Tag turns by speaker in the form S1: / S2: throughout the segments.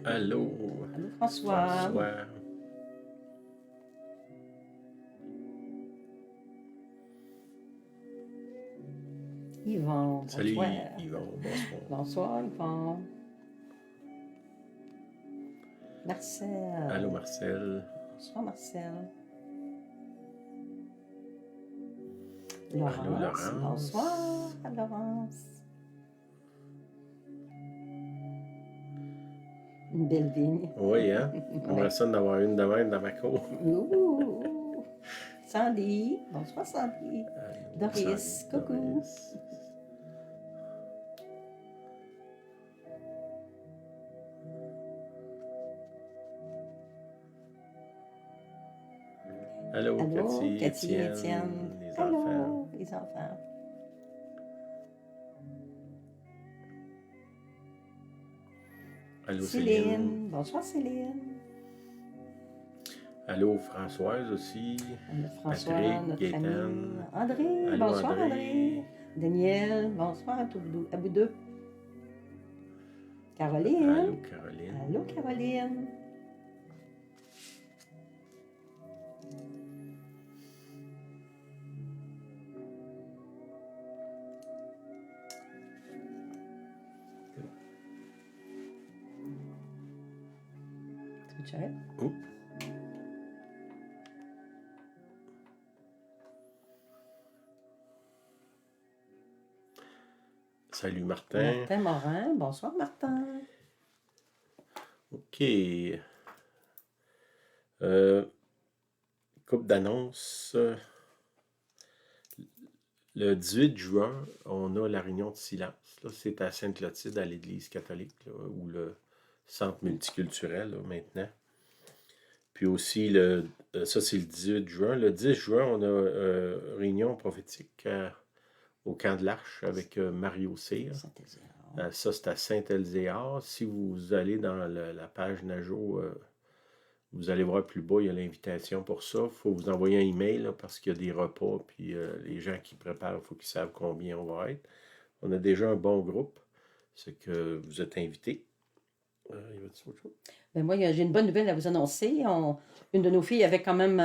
S1: Allô,
S2: Allô François.
S1: François.
S2: Yvon,
S1: Salut
S2: bonsoir.
S1: Yvon, bonsoir.
S2: Bonsoir Yvon. Marcel.
S1: Allô Marcel.
S2: Bonsoir Marcel.
S1: Allô
S2: Laurence.
S1: Laurence.
S2: Bonsoir Laurence. Une belle vigne.
S1: Oui, hein? J'aimerais ça d'avoir une de même dans ma cour.
S2: Ouh. Sandy. Bonsoir Sandy.
S1: Allô,
S2: Doris.
S1: Sandy,
S2: Coucou.
S1: Doris. Allô,
S2: Allô,
S1: Cathy,
S2: Cathy,
S1: Étienne,
S2: Étienne.
S1: les
S2: Allô,
S1: enfants.
S2: les enfants.
S1: Allô
S2: Céline.
S1: Céline.
S2: Bonsoir Céline.
S1: Allô Françoise aussi.
S2: François,
S1: Patrick,
S2: notre
S1: Gaétane.
S2: ami André.
S1: Allô
S2: Bonsoir
S1: André.
S2: André. Daniel, bonsoir à vous deux. Caroline.
S1: Allô Caroline.
S2: Allô Caroline. Tu veux
S1: Oups. Salut Martin.
S2: Martin Morin. Bonsoir Martin.
S1: OK. Coupe d'annonces. Le 18 juin, on a la réunion de silence. Là, c'est à Sainte-Clotilde, à l'Église catholique, là, ou le centre multiculturel, là, maintenant. Puis aussi, ça c'est le 18 juin. Le 10 juin, on a réunion prophétique au camp de l'Arche avec Mario Cyr. Ça, c'est à Saint-Elzéar. Si vous allez dans la page Najo, vous allez voir plus bas, il y a l'invitation pour ça. Il faut vous envoyer un email là, parce qu'il y a des repas, puis les gens qui préparent, il faut qu'ils savent combien on va être. On a déjà un bon groupe. C'est que vous êtes invités. Y a-t-il autre chose?
S2: Ben moi, j'ai une bonne nouvelle à vous annoncer. Une de nos filles avait quand même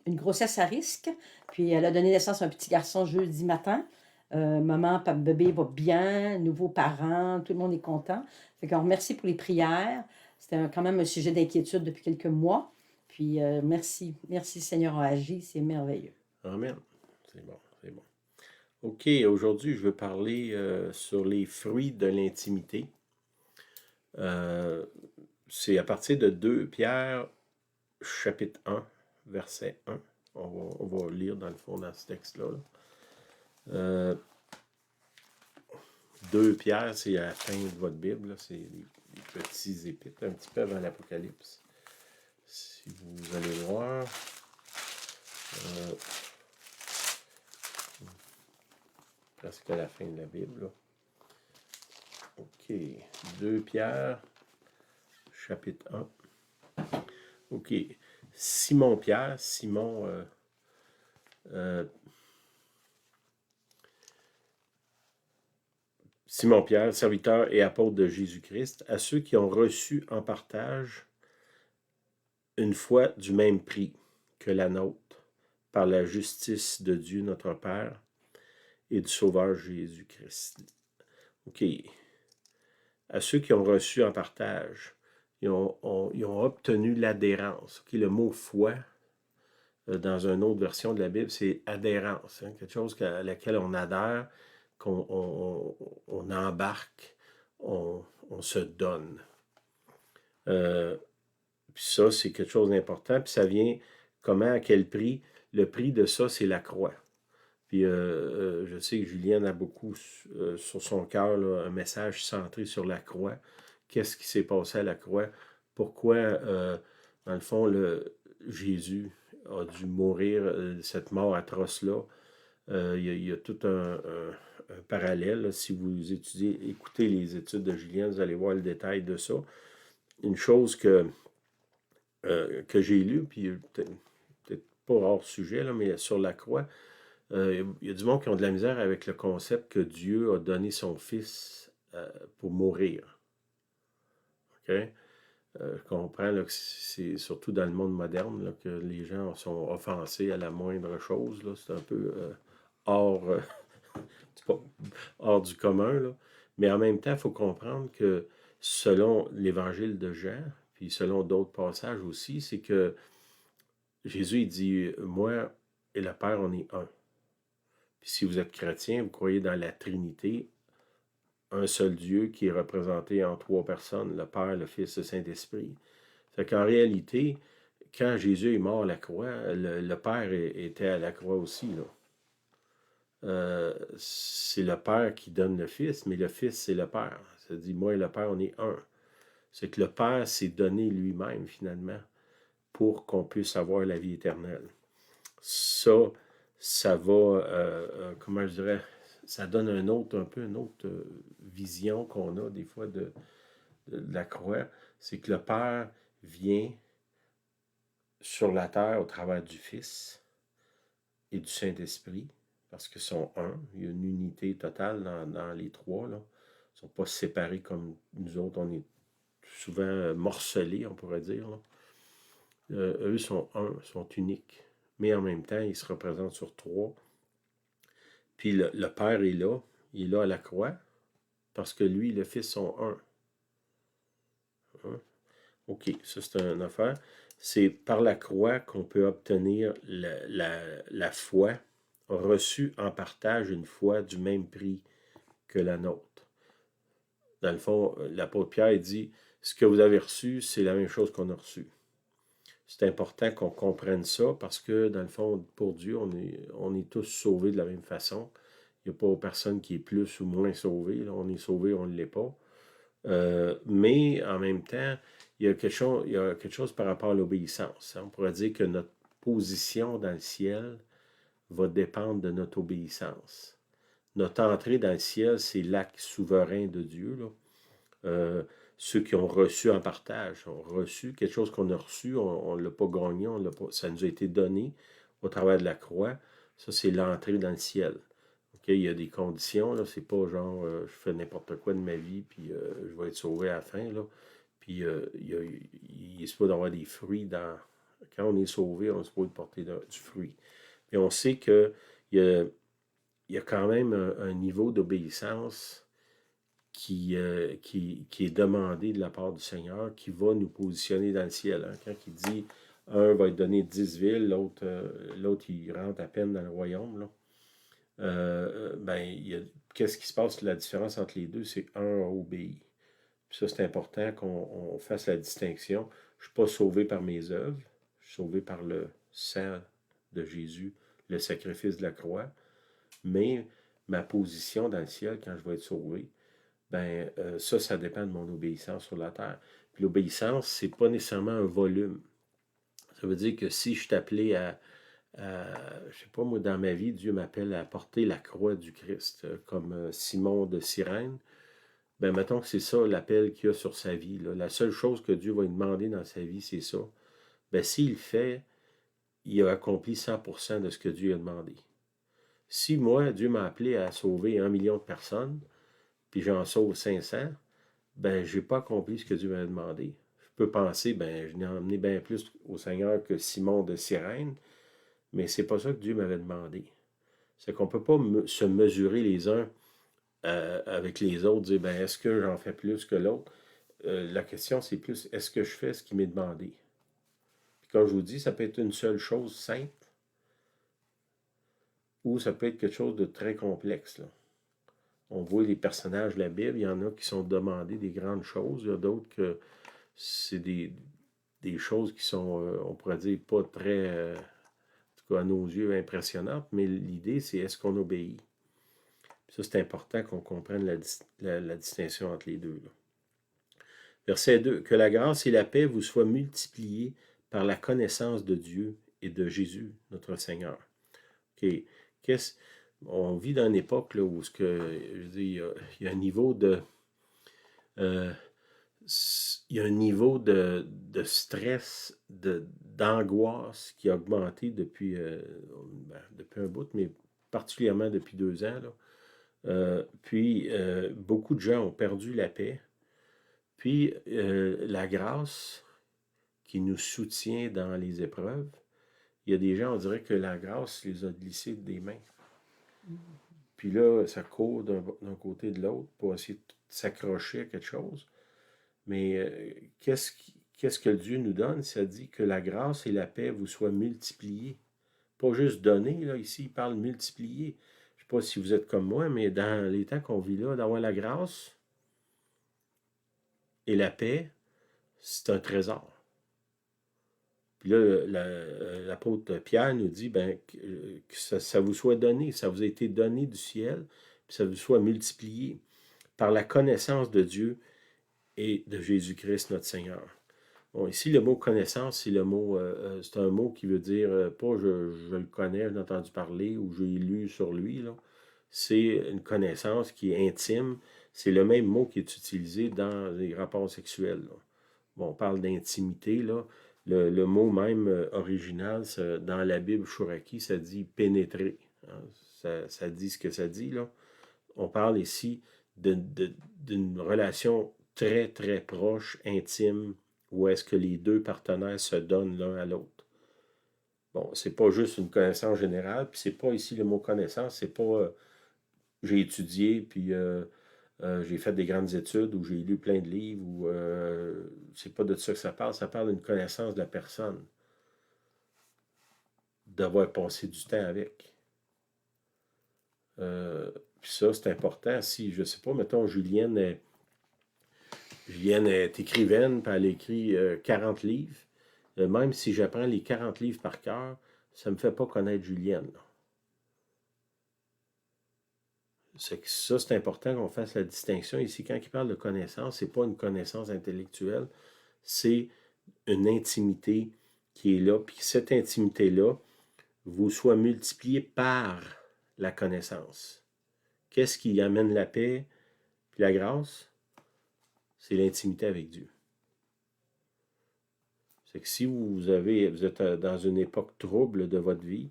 S2: une grossesse à risque. Puis elle a donné naissance à un petit garçon jeudi matin. Maman, papa, bébé va bien, nouveaux parents, tout le monde est content. Fait qu'on remercie pour les prières. C'était quand même un sujet d'inquiétude depuis quelques mois. Puis merci, merci Seigneur a agi, c'est merveilleux.
S1: Amen. C'est bon, c'est bon. OK, aujourd'hui, je veux parler sur les fruits de l'intimité. C'est à partir de 2 Pierre, chapitre 1, verset 1. On va lire dans le fond dans ce texte-là. 2 Pierre, c'est à la fin de votre Bible. là. C'est des petits épîtres, un petit peu avant l'Apocalypse. Si vous allez voir. Presque à la fin de la Bible. là. OK. 2 Pierre, chapitre 1. OK. Simon Pierre, Simon Pierre, serviteur et apôtre de Jésus-Christ, à ceux qui ont reçu en partage une foi du même prix que la nôtre, par la justice de Dieu notre Père et du Sauveur Jésus-Christ. OK. À ceux qui ont reçu en partage, ils ont obtenu l'adhérence. OK, le mot foi, dans une autre version de la Bible, c'est adhérence. Hein, quelque chose à laquelle on adhère, qu'on embarque, on se donne. Puis ça, c'est quelque chose d'important. Puis ça vient comment, à quel prix? Le prix de ça, c'est la croix. Puis je sais que Julienne a beaucoup sur son cœur un message centré sur la croix. Qu'est-ce qui s'est passé à la croix? Pourquoi, dans le fond, Jésus a dû mourir cette mort atroce-là? Il y a tout un parallèle. Là. Si vous écoutez les études de Julienne, vous allez voir le détail de ça. Une chose que j'ai lue, puis peut-être pas hors sujet, là, mais sur la croix, il y a du monde qui ont de la misère avec le concept que Dieu a donné son Fils pour mourir. OK? Je comprends là, que c'est surtout dans le monde moderne là, que les gens sont offensés à la moindre chose. Là. C'est un peu hors, c'est pas hors du commun. Là. Mais en même temps, il faut comprendre que selon l'évangile de Jean, puis selon d'autres passages aussi, c'est que Jésus il dit, moi et le Père, on est un. Puis si vous êtes chrétien, vous croyez dans la Trinité, un seul Dieu qui est représenté en trois personnes, le Père, le Fils, le Saint-Esprit. Fait qu'en réalité, quand Jésus est mort à la croix, le Père était à la croix aussi. Là. C'est le Père qui donne le Fils, mais le Fils, c'est le Père. Ça dit, moi et le Père, on est un. C'est que le Père s'est donné lui-même, finalement, pour qu'on puisse avoir la vie éternelle. Ça, ça va, comment je dirais, ça donne un peu une autre vision qu'on a des fois de la croix. C'est que le Père vient sur la terre au travers du Fils et du Saint-Esprit, parce qu'ils sont un. Il y a une unité totale dans les trois. Là. Ils ne sont pas séparés comme nous autres. On est souvent morcelés, on pourrait dire. Là. Eux sont un, sont uniques. Mais en même temps, ils se représentent sur trois. Puis le Père est là. Il est là à la croix. Parce que lui et le Fils sont un. Hein? OK, ça c'est une affaire. C'est par la croix qu'on peut obtenir la foi reçue en partage une foi du même prix que la nôtre. Dans le fond, l'apôtre Pierre dit, ce que vous avez reçu, c'est la même chose qu'on a reçu. C'est important qu'on comprenne ça parce que, dans le fond, pour Dieu, on est tous sauvés de la même façon. Il n'y a pas personne qui est plus ou moins sauvé. Là. On est sauvé, on ne l'est pas. Mais en même temps, il y a quelque chose par rapport à l'obéissance. On pourrait dire que notre position dans le ciel va dépendre de notre obéissance. Notre entrée dans le ciel, c'est l'acte souverain de Dieu. Là. Ceux qui ont reçu en partage ont reçu quelque chose qu'on a reçu, on ne l'a pas gagné, ça nous a été donné au travers de la croix. Ça, c'est l'entrée dans le ciel. Okay, il y a des conditions, là, c'est pas genre je fais n'importe quoi de ma vie, puis je vais être sauvé à la fin. Là. Puis il est supposé d'avoir des fruits dans. Quand on est sauvé, on est supposé porter du fruit. Puis on sait qu'il y a quand même un niveau d'obéissance qui est demandé de la part du Seigneur, qui va nous positionner dans le ciel. Hein. Quand il dit un va être donné 10 villes, l'autre il rentre à peine dans le royaume. Là. Qu'est-ce qui se passe? La différence entre les deux, c'est un a obéi. Puis ça, c'est important qu'on fasse la distinction. Je ne suis pas sauvé par mes œuvres, je suis sauvé par le sang de Jésus, le sacrifice de la croix. Mais ma position dans le ciel, quand je vais être sauvé, ça dépend de mon obéissance sur la terre. Puis l'obéissance, c'est pas nécessairement un volume. Ça veut dire que si je suis appelé je sais pas, moi, dans ma vie, Dieu m'appelle à porter la croix du Christ, comme Simon de Cyrène. Mettons que c'est ça l'appel qu'il a sur sa vie. Là. La seule chose que Dieu va lui demander dans sa vie, c'est ça. S'il le fait, il a accompli 100% de ce que Dieu a demandé. Si moi, Dieu m'a appelé à sauver 1 million de personnes, puis j'en sauve 500, je n'ai pas accompli ce que Dieu m'a demandé. Je peux penser, je n'ai emmené bien plus au Seigneur que Simon de Cyrène, mais c'est pas ça que Dieu m'avait demandé. C'est qu'on ne peut pas se mesurer les uns avec les autres, dire est-ce que j'en fais plus que l'autre? La question, c'est plus est-ce que je fais ce qui m'est demandé? Puis comme je vous dis, ça peut être une seule chose simple ou ça peut être quelque chose de très complexe. Là. On voit les personnages de la Bible, il y en a qui sont demandés des grandes choses, il y a d'autres que c'est des choses qui sont, on pourrait dire, pas très, en tout cas à nos yeux, impressionnantes, mais l'idée, c'est est-ce qu'on obéit? Ça, c'est important qu'on comprenne la distinction entre les deux. Là. Verset 2. Que la grâce et la paix vous soient multipliées par la connaissance de Dieu et de Jésus, notre Seigneur. Okay. On vit dans une époque là, où il y a un niveau de. Il y a un niveau de stress, d'angoisse qui a augmenté depuis un bout, mais particulièrement depuis 2 ans. Là. Puis, beaucoup de gens ont perdu la paix. Puis la grâce qui nous soutient dans les épreuves, il y a des gens, on dirait que la grâce les a glissés des mains. Puis là, ça court d'un côté de l'autre pour essayer de s'accrocher à quelque chose. Mais qu'est-ce que Dieu nous donne? Ça dit que la grâce et la paix vous soient multipliées. Pas juste données, là, ici, il parle multiplier. Je ne sais pas si vous êtes comme moi, mais dans les temps qu'on vit là, d'avoir la grâce et la paix, c'est un trésor. Puis là, l'apôtre Pierre nous dit que ça vous soit donné, ça vous a été donné du ciel, puis ça vous soit multiplié par la connaissance de Dieu et de Jésus-Christ notre Seigneur. Bon, ici, le mot connaissance, c'est un mot qui veut dire pas je le connais, j'en ai entendu parler ou j'ai lu sur lui. Là. C'est une connaissance qui est intime. C'est le même mot qui est utilisé dans les rapports sexuels. Là. Bon, on parle d'intimité, là. Le mot même original, dans la Bible Shuraki, ça dit pénétrer. Hein. Ça dit ce que ça dit, là. On parle ici d'une relation très, très proche, intime, où est-ce que les deux partenaires se donnent l'un à l'autre. Bon, c'est pas juste une connaissance générale, puis c'est pas ici le mot connaissance, c'est pas j'ai étudié, puis j'ai fait des grandes études, ou j'ai lu plein de livres, ou c'est pas de ça que ça parle d'une connaissance de la personne, d'avoir passé du temps avec. Puis ça, c'est important. Si, je sais pas, mettons, Julienne est écrivaine, puis elle écrit 40 livres. Même si j'apprends les 40 livres par cœur, ça ne me fait pas connaître Julienne. Là. C'est que ça, c'est important qu'on fasse la distinction. Ici, quand il parle de connaissance, c'est pas une connaissance intellectuelle, c'est une intimité qui est là, puis cette intimité-là vous soit multipliée par la connaissance. Qu'est-ce qui amène la paix puis la grâce? C'est l'intimité avec Dieu. C'est que si vous êtes dans une époque trouble de votre vie,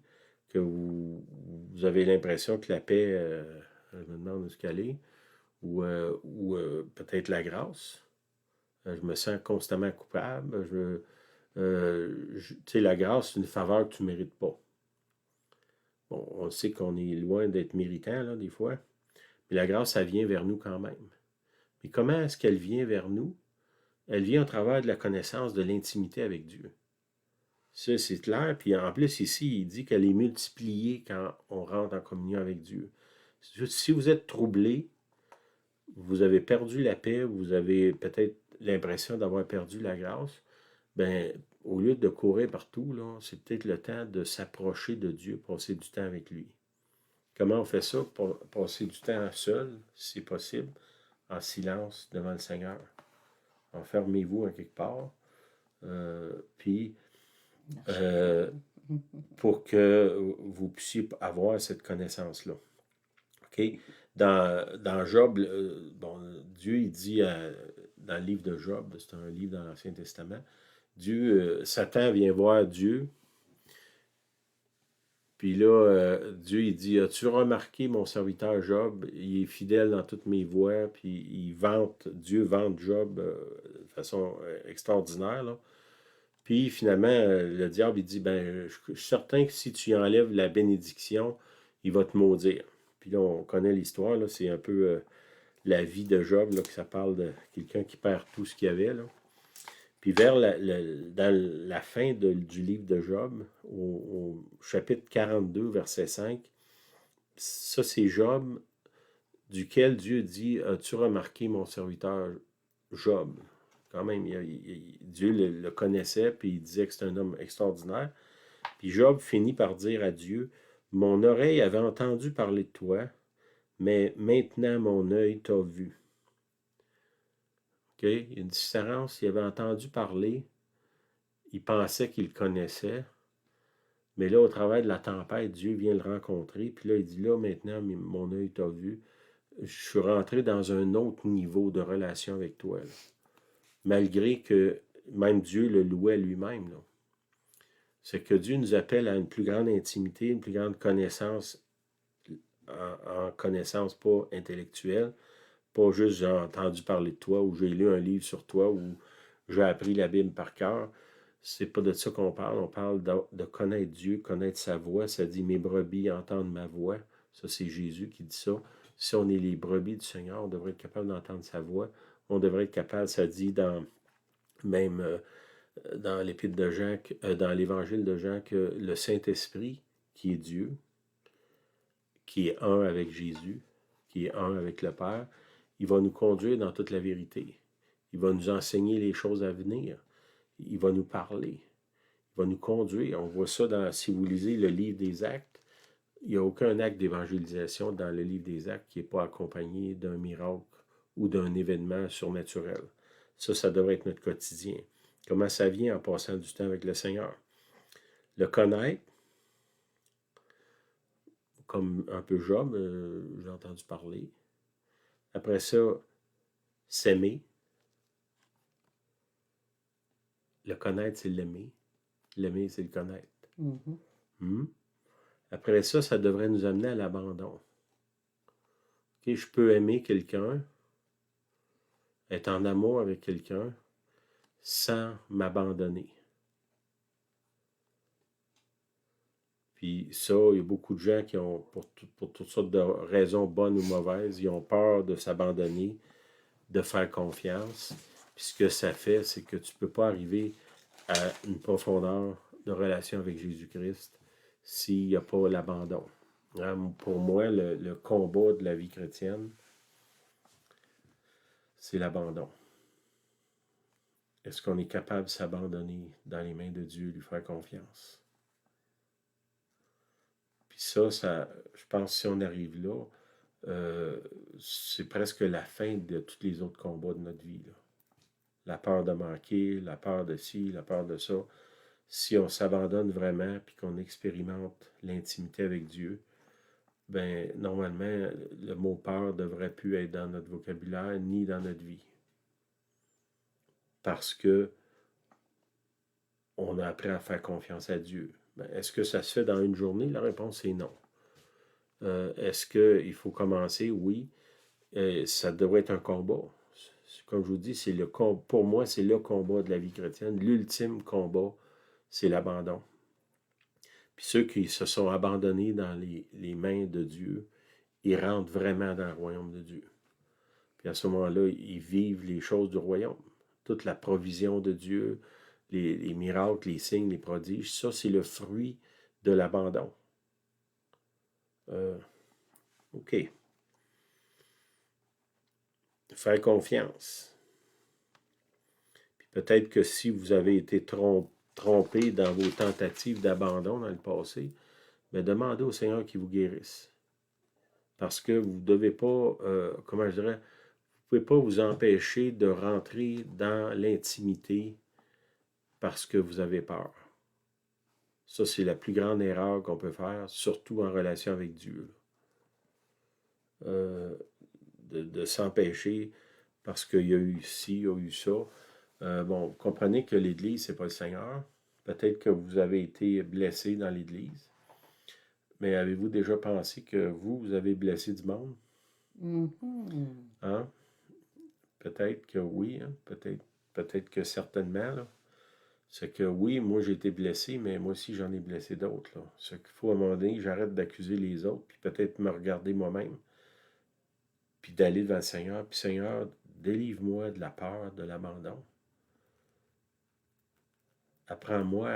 S1: que vous avez l'impression que la paix, je me demande où ce qu'elle est, ou peut-être la grâce, je me sens constamment coupable, tu sais, la grâce, c'est une faveur que tu ne mérites pas. Bon, on sait qu'on est loin d'être méritant, là, des fois, mais la grâce, ça vient vers nous quand même. Mais comment est-ce qu'elle vient vers nous? Elle vient au travers de la connaissance de l'intimité avec Dieu. Ça, c'est clair. Puis en plus, ici, il dit qu'elle est multipliée quand on rentre en communion avec Dieu. Si vous êtes troublé, vous avez perdu la paix, vous avez peut-être l'impression d'avoir perdu la grâce, ben au lieu de courir partout, là, c'est peut-être le temps de s'approcher de Dieu, passer du temps avec lui. Comment on fait ça? Pour passer du temps seul, si possible, en silence devant le Seigneur. Enfermez-vous à quelque part. Puis, pour que vous puissiez avoir cette connaissance-là. OK? Dans Job, bon, Dieu, il dit dans le livre de Job, c'est un livre dans l'Ancien Testament, Satan vient voir Dieu, puis là, Dieu, il dit, as-tu remarqué mon serviteur Job? Il est fidèle dans toutes mes voies, puis Dieu vante Job de façon extraordinaire, là. Puis finalement, le diable, il dit, je suis certain que si tu enlèves la bénédiction, il va te maudire. Puis là, on connaît l'histoire, là, c'est un peu la vie de Job, là, que ça parle de quelqu'un qui perd tout ce qu'il avait, là. Puis vers dans la fin du livre de Job, au chapitre 42, verset 5, ça c'est Job, duquel Dieu dit, as-tu remarqué mon serviteur Job? Quand même, Dieu le connaissait, puis il disait que c'est un homme extraordinaire. Puis Job finit par dire à Dieu, mon oreille avait entendu parler de toi, mais maintenant mon œil t'a vu. Okay? Il y a une différence. Il avait entendu parler, il pensait qu'il le connaissait, mais là, au travers de la tempête, Dieu vient le rencontrer, puis là, il dit, là, maintenant, mon œil t'a vu. Je suis rentré dans un autre niveau de relation avec toi, là. Malgré que même Dieu le louait lui-même, là. C'est que Dieu nous appelle à une plus grande intimité, une plus grande connaissance, en connaissance pas intellectuelle, pas juste j'ai entendu parler de toi ou j'ai lu un livre sur toi ou j'ai appris la Bible par cœur. C'est pas de ça qu'on parle. On parle de connaître Dieu, connaître sa voix. Ça dit mes brebis entendent ma voix. Ça, c'est Jésus qui dit ça. Si on est les brebis du Seigneur, on devrait être capable d'entendre sa voix. On devrait être capable, ça dit même dans l'épître de Jean, dans l'évangile de Jean, que le Saint-Esprit, qui est Dieu, qui est un avec Jésus, qui est un avec le Père, il va nous conduire dans toute la vérité. Il va nous enseigner les choses à venir. Il va nous parler. Il va nous conduire. On voit ça si vous lisez le livre des Actes, il n'y a aucun acte d'évangélisation dans le livre des Actes qui n'est pas accompagné d'un miracle ou d'un événement surnaturel. Ça devrait être notre quotidien. Comment ça vient en passant du temps avec le Seigneur? Le connaître, comme un peu Job, j'ai entendu parler. Après ça, s'aimer. Le connaître, c'est l'aimer. L'aimer, c'est le connaître. Après ça, ça devrait nous amener à l'abandon. Okay, je peux aimer quelqu'un, être en amour avec quelqu'un, sans m'abandonner. Puis ça, il y a beaucoup de gens qui ont, pour toutes sortes de raisons bonnes ou mauvaises, ils ont peur de s'abandonner, de faire confiance. Puis ce que ça fait, c'est que tu ne peux pas arriver à une profondeur de relation avec Jésus-Christ s'il n'y a pas l'abandon. Pour moi, le combat de la vie chrétienne, c'est l'abandon. Est-ce qu'on est capable de s'abandonner dans les mains de Dieu, lui faire confiance? Puis ça, je pense que si on arrive là, c'est presque la fin de tous les autres combats de notre vie. Là. La peur de manquer, la peur de ci, la peur de ça. Si on s'abandonne vraiment puis qu'on expérimente l'intimité avec Dieu, ben normalement, le mot peur ne devrait plus être dans notre vocabulaire ni dans notre vie. Parce que on a appris à faire confiance à Dieu. Ben, est-ce que ça se fait dans une journée? La réponse est non. Est-ce qu'il faut commencer? Oui. Ça devrait être un combat. Comme je vous dis, pour moi, c'est le combat de la vie chrétienne. L'ultime combat, c'est l'abandon. Puis ceux qui se sont abandonnés dans les mains de Dieu, ils rentrent vraiment dans le royaume de Dieu. Puis à ce moment-là, ils vivent les choses du royaume. Toute la provision de Dieu, les miracles, les signes, les prodiges, ça, c'est le fruit de l'abandon. OK. Faire confiance. Puis peut-être que si vous avez été trompé dans vos tentatives d'abandon dans le passé, mais demandez au Seigneur qu'il vous guérisse. Parce que vous ne devez pas, comment je dirais, vous ne pouvez pas vous empêcher de rentrer dans l'intimité parce que vous avez peur. Ça, c'est la plus grande erreur qu'on peut faire, surtout en relation avec Dieu. De s'empêcher parce qu'il y a eu ci, il y a eu ça. Bon, vous comprenez que l'Église, ce n'est pas le Seigneur. Peut-être que vous avez été blessé dans l'Église. Mais avez-vous déjà pensé que vous avez blessé du monde? Hein? Peut-être que oui, hein? Peut-être que certainement. Là. C'est que oui, moi j'ai été blessé, mais moi aussi j'en ai blessé d'autres. Là. C'est qu'il faut à un moment donné, j'arrête d'accuser les autres, puis peut-être me regarder moi-même, puis d'aller devant le Seigneur. Puis Seigneur, délivre-moi de la peur, de l'abandon. Apprends-moi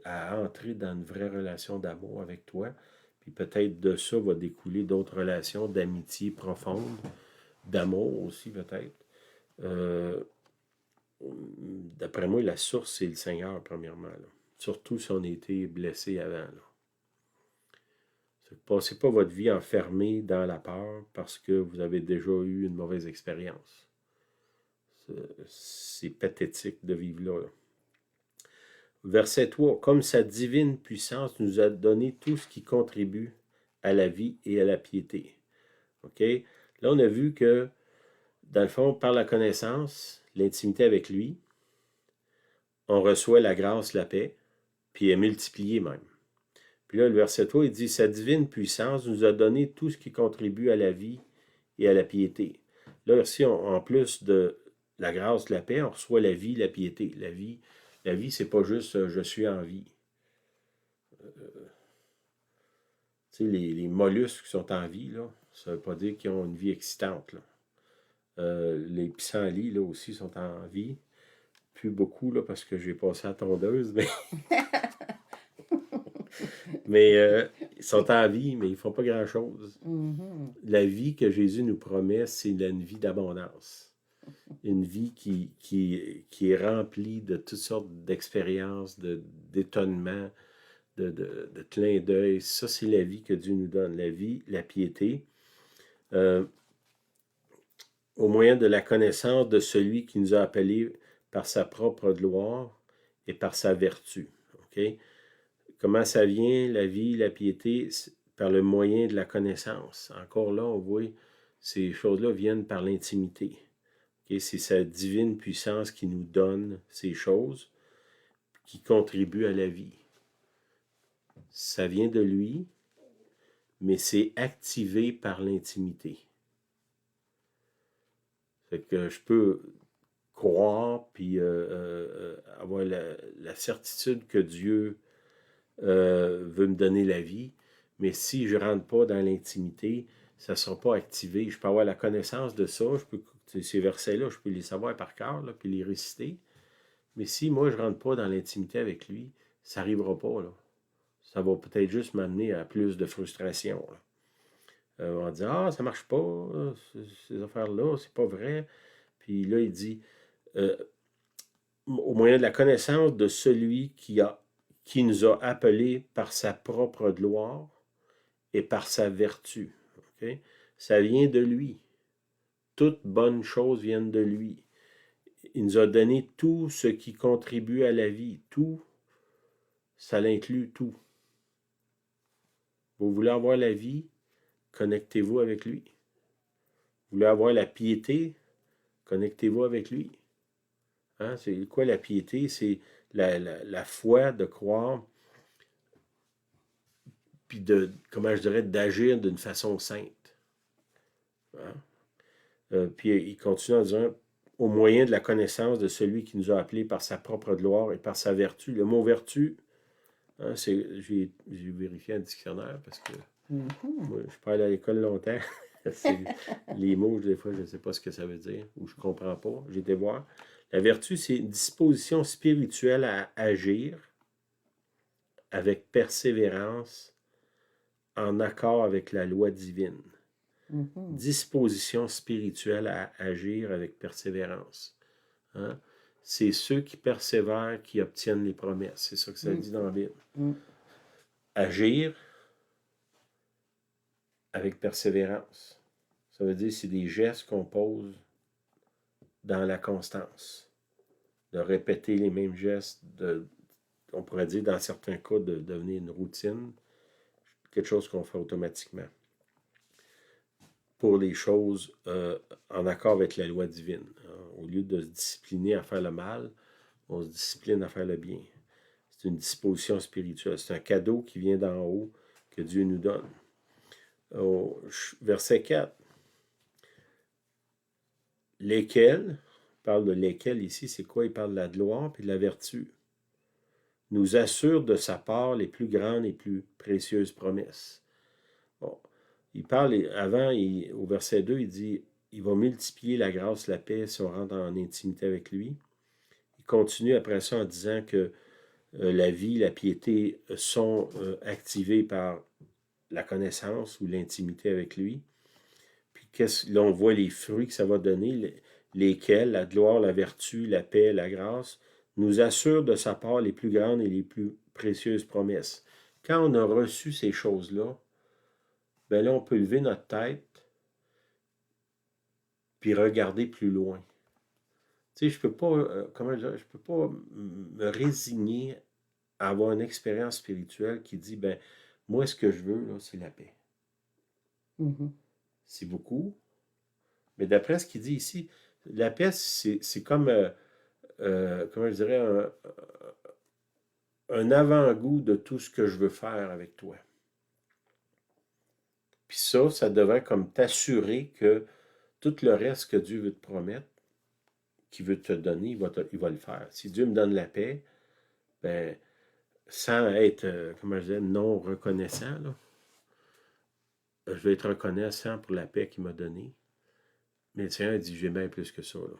S1: à entrer dans une vraie relation d'amour avec toi. Puis peut-être de ça va découler d'autres relations d'amitié profonde, d'amour aussi peut-être. D'après moi, la source, c'est le Seigneur, premièrement. Là. Surtout si on a été blessé avant. Là. Passez pas votre vie enfermée dans la peur parce que vous avez déjà eu une mauvaise expérience. C'est pathétique de vivre là. Verset 3. Comme sa divine puissance nous a donné tout ce qui contribue à la vie et à la piété. OK? Là, on a vu que, dans le fond, par la connaissance, l'intimité avec lui, on reçoit la grâce, la paix, puis est multipliée même. Puis là, le verset 3, il dit « Sa divine puissance nous a donné tout ce qui contribue à la vie et à la piété. » Là, aussi, en plus de la grâce, de la paix, on reçoit la vie, la piété. La vie, c'est pas juste je suis en vie. Tu sais, les mollusques qui sont en vie, là, ça veut pas dire qu'ils ont une vie excitante, là. Les pissenlits, là, aussi, sont en vie. Plus beaucoup, là, parce que j'ai passé à la tondeuse, mais ils sont en vie, mais ils font pas grand-chose.
S2: Mhm.
S1: La vie que Jésus nous promet, c'est une vie d'abondance. Une vie qui est remplie de toutes sortes d'expériences, d'étonnements, de clins d'œil. Ça, c'est la vie que Dieu nous donne. La vie, la piété, euh, au moyen de la connaissance de celui qui nous a appelés par sa propre gloire et par sa vertu. OK? Comment ça vient, la vie, la piété? Par le moyen de la connaissance. Encore là, on voit, ces choses-là viennent par l'intimité. Okay? C'est sa divine puissance qui nous donne ces choses, qui contribuent à la vie. Ça vient de lui, mais c'est activé par l'intimité. Fait que je peux croire puis avoir la certitude que Dieu veut me donner la vie, mais si je ne rentre pas dans l'intimité, ça ne sera pas activé. Je peux avoir la connaissance de ça, ces versets-là, je peux les savoir par cœur, là, puis les réciter, mais si moi je ne rentre pas dans l'intimité avec lui, ça n'arrivera pas, là. Ça va peut-être juste m'amener à plus de frustration, là. On va dire, ah, ça marche pas, ces affaires-là, c'est pas vrai. Puis là, il dit, euh, au moyen de la connaissance de celui qui nous a appelés par sa propre gloire et par sa vertu. Okay? Ça vient de lui. Toutes bonnes choses viennent de lui. Il nous a donné tout ce qui contribue à la vie. Tout, ça l'inclut tout. Vous voulez avoir la vie, connectez-vous avec lui. Vous voulez avoir la piété, connectez-vous avec lui. Hein? C'est quoi la piété? C'est la foi de croire, puis comment je dirais, d'agir d'une façon sainte. Hein? Puis il continue en disant, au moyen de la connaissance de celui qui nous a appelés par sa propre gloire et par sa vertu. Le mot vertu, hein, j'ai vérifié un dictionnaire parce que moi, je suis pas allé à l'école longtemps. Les mots, des fois, je ne sais pas ce que ça veut dire ou je ne comprends pas. J'ai été voir. La vertu, c'est une disposition spirituelle à agir avec persévérance en accord avec la loi divine. Disposition spirituelle à agir avec persévérance. Hein? C'est ceux qui persévèrent qui obtiennent les promesses. C'est ça que ça dit dans la Bible. Agir avec persévérance. Ça veut dire que c'est des gestes qu'on pose dans la constance. De répéter les mêmes gestes, on pourrait dire dans certains cas de devenir une routine, quelque chose qu'on fait automatiquement. Pour les choses en accord avec la loi divine. Au lieu de se discipliner à faire le mal, on se discipline à faire le bien. C'est une disposition spirituelle. C'est un cadeau qui vient d'en haut que Dieu nous donne. Au verset 4. Lesquels, il parle de lesquels ici, c'est quoi? Il parle de la gloire et de la vertu. Nous assure de sa part les plus grandes et plus précieuses promesses. Bon. Il parle, avant, au verset 2, il dit, il va multiplier la grâce, la paix si on rentre en intimité avec lui. Il continue après ça en disant que la vie, la piété sont activées par la connaissance ou l'intimité avec lui. Puis là, on voit les fruits que ça va donner, lesquels, la gloire, la vertu, la paix, la grâce, nous assurent de sa part les plus grandes et les plus précieuses promesses. Quand on a reçu ces choses-là, ben là, on peut lever notre tête puis regarder plus loin. Tu sais, je peux pas, je peux pas me résigner à avoir une expérience spirituelle qui dit, ben, moi, ce que je veux, là, c'est la paix. C'est beaucoup. Mais d'après ce qu'il dit ici, la paix, c'est comme, comment je dirais, un avant-goût de tout ce que je veux faire avec toi. Puis ça devrait comme t'assurer que tout le reste que Dieu veut te promettre, qu'il veut te donner, il va le faire. Si Dieu me donne la paix, ben, sans être, comment je disais, non reconnaissant, là, je vais être reconnaissant pour la paix qu'il m'a donnée. Mais le Seigneur dit, j'ai bien plus que ça. Là.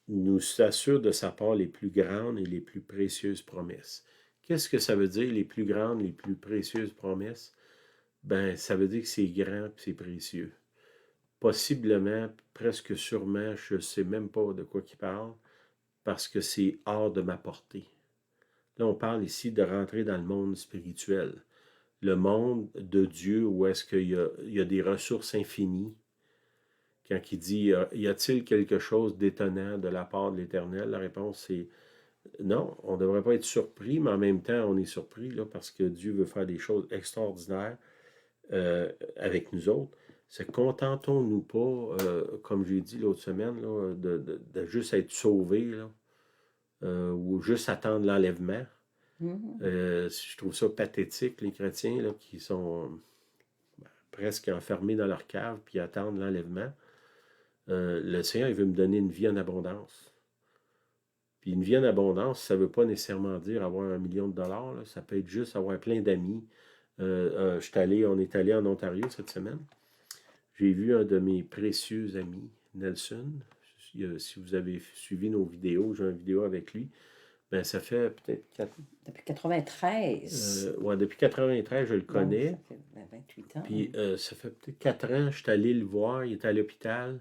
S1: Il nous assure de sa part les plus grandes et les plus précieuses promesses. Qu'est-ce que ça veut dire, les plus grandes, les plus précieuses promesses? Ben, ça veut dire que c'est grand et c'est précieux. Possiblement, presque sûrement, je ne sais même pas de quoi il parle, parce que c'est hors de ma portée. Là, on parle ici de rentrer dans le monde spirituel. Le monde de Dieu, où est-ce qu'il y a des ressources infinies. Quand il dit « Y a-t-il quelque chose d'étonnant de la part de l'Éternel? » La réponse c'est non, on ne devrait pas être surpris, mais en même temps, on est surpris là, parce que Dieu veut faire des choses extraordinaires avec nous autres. C'est contentons-nous pas, comme j'ai dit l'autre semaine, là, de juste être sauvés ou juste attendre l'enlèvement. Je trouve ça pathétique, les chrétiens là, qui sont presque enfermés dans leur cave puis attendent l'enlèvement. Le Seigneur, il veut me donner une vie en abondance. Puis une vie en abondance, ça ne veut pas nécessairement dire avoir 1 million de dollars. Là. Ça peut être juste avoir plein d'amis. On est allé en Ontario cette semaine. J'ai vu un de mes précieux amis, Nelson. Si vous avez suivi nos vidéos, j'ai une vidéo avec lui. Ben, ça fait peut-être...
S2: Depuis 93.
S1: Ouais, depuis 93, je le connais.
S2: Donc, ça fait 28 ans.
S1: Puis ça fait peut-être 4 ans, je suis allé le voir. Il est à l'hôpital,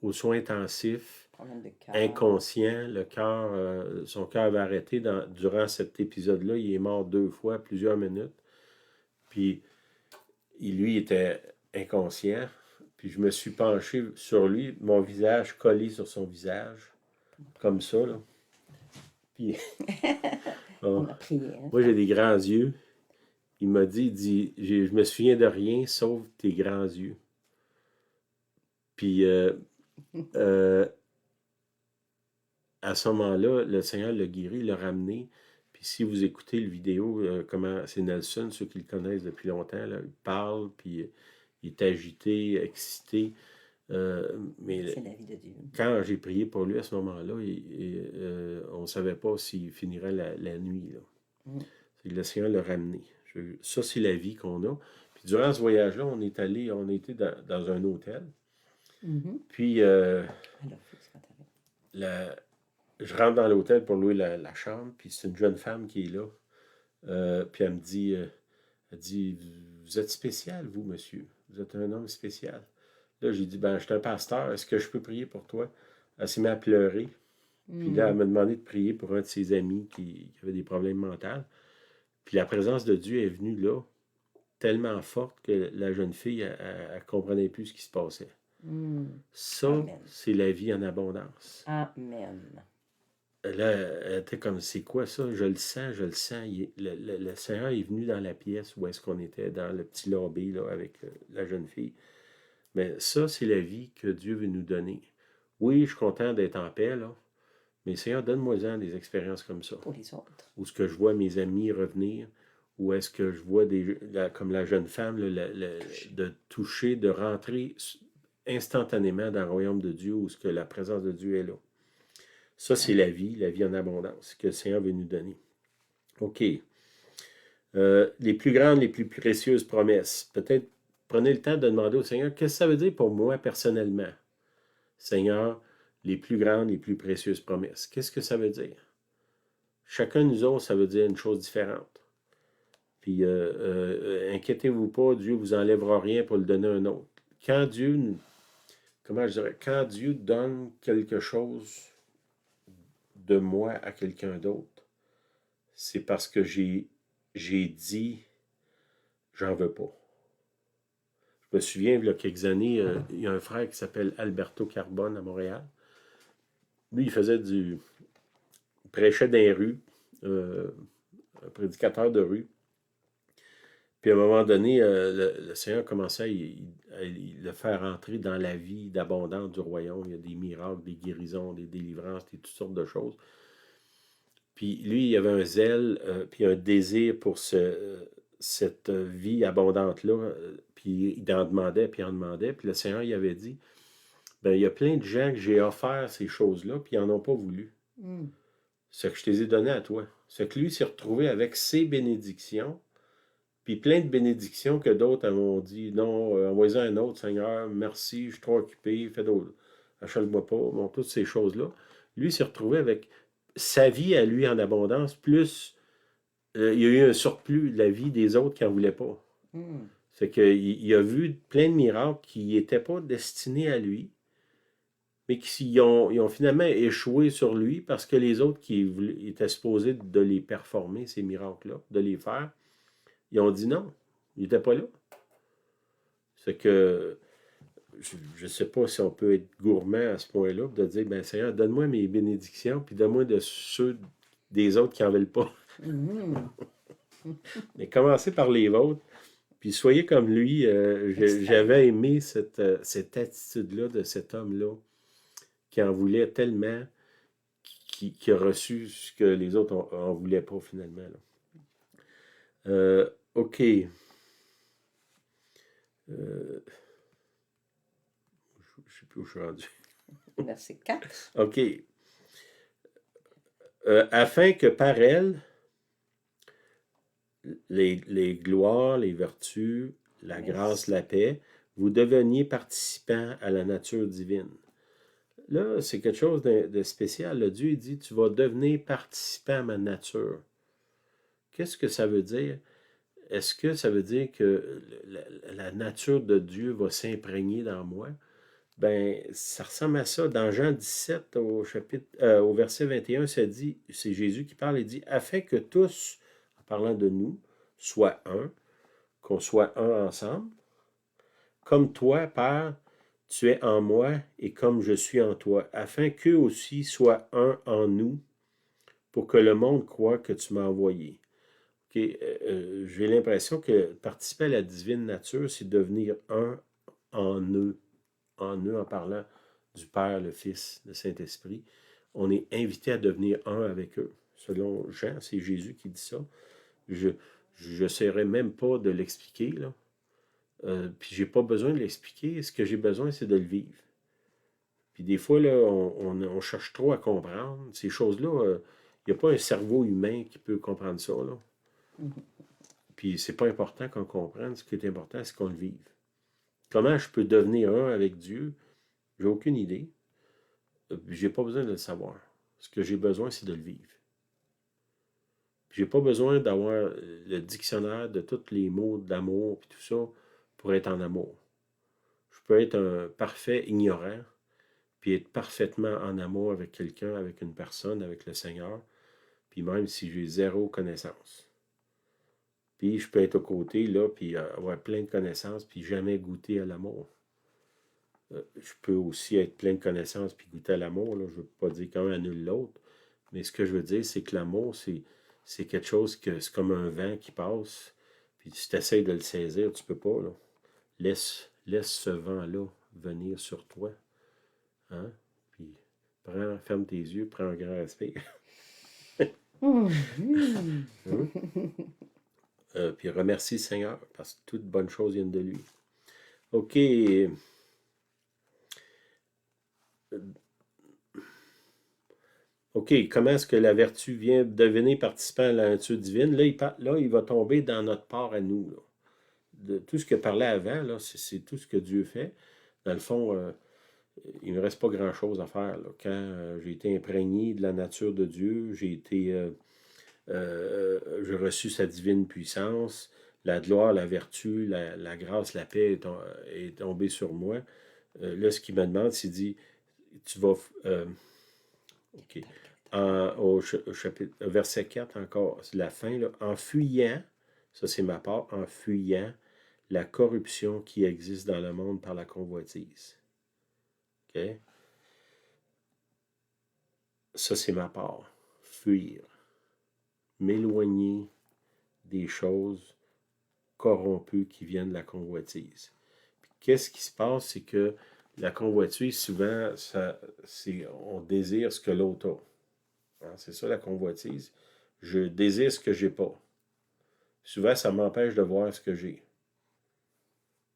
S1: aux soins intensifs, inconscient. Le cœur, son cœur avait arrêté durant cet épisode-là. Il est mort 2 fois, plusieurs minutes. Puis lui, il était inconscient. Puis je me suis penché sur lui, mon visage collé sur son visage, comme ça, là. Puis,
S2: on a prié. Hein,
S1: moi, j'ai des grands yeux. Il m'a dit, je me souviens de rien sauf tes grands yeux. Puis, à ce moment-là, le Seigneur l'a guéri, l'a ramené. Puis si vous écoutez le vidéo, comment c'est Nelson, ceux qui le connaissent depuis longtemps, là, il parle, puis il est agité, excité. Mais
S2: c'est la vie de Dieu.
S1: Quand j'ai prié pour lui à ce moment-là, on ne savait pas s'il finirait la nuit. Là. Le Seigneur l'a ramené. Ça, c'est la vie qu'on a. Puis durant ce voyage-là, on était dans un hôtel. Puis, je rentre dans l'hôtel pour louer la chambre, puis c'est une jeune femme qui est là. Puis elle me dit, vous êtes spécial, vous, monsieur. Vous êtes un homme spécial. Là, j'ai dit, je suis un pasteur, est-ce que je peux prier pour toi? Elle s'est mise à pleurer. Puis là, elle m'a demandé de prier pour un de ses amis qui avait des problèmes mentaux. Puis la présence de Dieu est venue là, tellement forte que la jeune fille, elle ne comprenait plus ce qui se passait. Ça, Amen. C'est la vie en abondance.
S2: Amen.
S1: Là, elle était comme, c'est quoi ça? Je le sens. Le Seigneur est venu dans la pièce où est-ce qu'on était, dans le petit lobby là, avec la jeune fille. Mais ça, c'est la vie que Dieu veut nous donner. Oui, je suis content d'être en paix, là. Mais Seigneur, donne-moi-en des expériences comme ça.
S2: Pour les autres.
S1: Où est-ce que je vois mes amis revenir, où est-ce que je vois comme la jeune femme, de toucher, de rentrer instantanément dans le royaume de Dieu, où est-ce que la présence de Dieu est là. Ça, c'est la vie en abondance que le Seigneur veut nous donner. OK. Les plus grandes, les plus précieuses promesses. Peut-être prenez le temps de demander au Seigneur, qu'est-ce que ça veut dire pour moi personnellement? Seigneur, les plus grandes, les plus précieuses promesses. Qu'est-ce que ça veut dire? Chacun de nous autres, ça veut dire une chose différente. Puis, inquiétez-vous pas, Dieu ne vous enlèvera rien pour le donner à un autre. Quand Dieu donne quelque chose de moi à quelqu'un d'autre, c'est parce que j'ai dit, j'en veux pas. Je me souviens, il y a quelques années, il y a un frère qui s'appelle Alberto Carbone à Montréal. Lui, il prêchait dans les rues, un prédicateur de rue. Puis à un moment donné, le Seigneur commençait à le faire entrer dans la vie d'abondance du royaume. Il y a des miracles, des guérisons, des délivrances, toutes sortes de choses. Puis lui, il avait un zèle, puis un désir pour se cette vie abondante-là, puis il en demandait, puis il en demandait, puis le Seigneur, il avait dit, ben il y a plein de gens que j'ai offert ces choses-là, puis ils n'en ont pas voulu.
S2: Mm.
S1: C'est que je te les ai données à toi. C'est que lui s'est retrouvé avec ses bénédictions, puis plein de bénédictions que d'autres m'ont dit, non, envoie-en un autre, Seigneur, merci, je suis trop occupé, fais d'autres. Achète-moi pas, bon, toutes ces choses-là. Lui s'est retrouvé avec sa vie à lui en abondance, plus il y a eu un surplus de la vie des autres qui n'en voulaient pas.
S2: Mm.
S1: C'est qu'il a vu plein de miracles qui n'étaient pas destinés à lui, mais qui ils ont finalement échoué sur lui parce que les autres qui étaient supposés de les performer, ces miracles-là, de les faire, ils ont dit non. Ils n'étaient pas là. C'est que je ne sais pas si on peut être gourmand à ce point-là, de dire, ben Seigneur, donne-moi mes bénédictions, puis donne-moi de ceux des autres qui n'en veulent pas.
S2: Mm.
S1: Mais commencez par les vôtres, puis soyez comme lui. J'avais aimé cette attitude-là de cet homme-là, qui en voulait tellement, qui a reçu ce que les autres en voulaient pas finalement. Là. OK. Je ne sais plus où je suis rendu.
S2: Verset 4.
S1: OK. Afin que par elle, les gloires, les vertus, la grâce, la paix, vous deveniez participants à la nature divine. Là, c'est quelque chose de spécial. Là, Dieu dit, tu vas devenir participant à ma nature. Qu'est-ce que ça veut dire? Est-ce que ça veut dire que la nature de Dieu va s'imprégner dans moi? Ben, ça ressemble à ça. Dans Jean 17, au verset 21, ça dit, c'est Jésus qui parle, il dit, afin que tous, en parlant de nous, soient un, qu'on soit un ensemble, comme toi, Père, tu es en moi et comme je suis en toi, afin qu'eux aussi soient un en nous, pour que le monde croie que tu m'as envoyé. Okay? J'ai l'impression que participer à la divine nature, c'est devenir un en eux en parlant du Père, le Fils, le Saint-Esprit. On est invité à devenir un avec eux. Selon Jean, c'est Jésus qui dit ça. Je n'essaierai même pas de l'expliquer, là. Puis j'ai pas besoin de l'expliquer. Ce que j'ai besoin, c'est de le vivre. Puis des fois, là, on cherche trop à comprendre. Ces choses-là, il n'y a pas un cerveau humain qui peut comprendre ça, là. Puis c'est pas important qu'on comprenne. Ce qui est important, c'est qu'on le vive. Comment je peux devenir un avec Dieu? J'ai aucune idée. J'ai pas besoin de le savoir. Ce que j'ai besoin, c'est de le vivre. J'ai pas besoin d'avoir le dictionnaire de tous les mots d'amour et tout ça pour être en amour. Je peux être un parfait ignorant, puis être parfaitement en amour avec quelqu'un, avec une personne, avec le Seigneur, puis même si j'ai zéro connaissance. Puis je peux être aux côtés, là, puis avoir plein de connaissances, puis jamais goûter à l'amour. Je peux aussi être plein de connaissances puis goûter à l'amour. Là. Je ne veux pas dire qu'un annule l'autre, mais ce que je veux dire, c'est que l'amour, c'est quelque chose que c'est comme un vent qui passe, puis si tu essaies de le saisir, tu peux pas. Là. Laisse ce vent-là venir sur toi. Hein? Puis ferme tes yeux, prends un grand respire.
S2: Mm.
S1: Hein? Puis remercie le Seigneur, parce que toute bonne chose vient de lui. OK. OK, comment est-ce que la vertu vient devenir participant à la nature divine? Là, il va tomber dans notre part à nous. Là. De tout ce que parlait avant, là, c'est tout ce que Dieu fait. Dans le fond, il ne me reste pas grand-chose à faire. Là. Quand j'ai été imprégné de la nature de Dieu, j'ai reçu sa divine puissance, la gloire, la vertu, la grâce, la paix est tombée sur moi. Là, ce qu'il me demande, c'est dit, tu vas... OK. Au chapitre, verset 4 encore, c'est la fin, là, en fuyant, ça c'est ma part, en fuyant la corruption qui existe dans le monde par la convoitise. OK? Ça c'est ma part. Fuir. M'éloigner des choses corrompues qui viennent de la convoitise. Puis, qu'est-ce qui se passe, c'est que la convoitise, souvent, on désire ce que l'autre a. Hein, c'est ça la convoitise. Je désire ce que j'ai pas. souvent, ça m'empêche de voir ce que j'ai.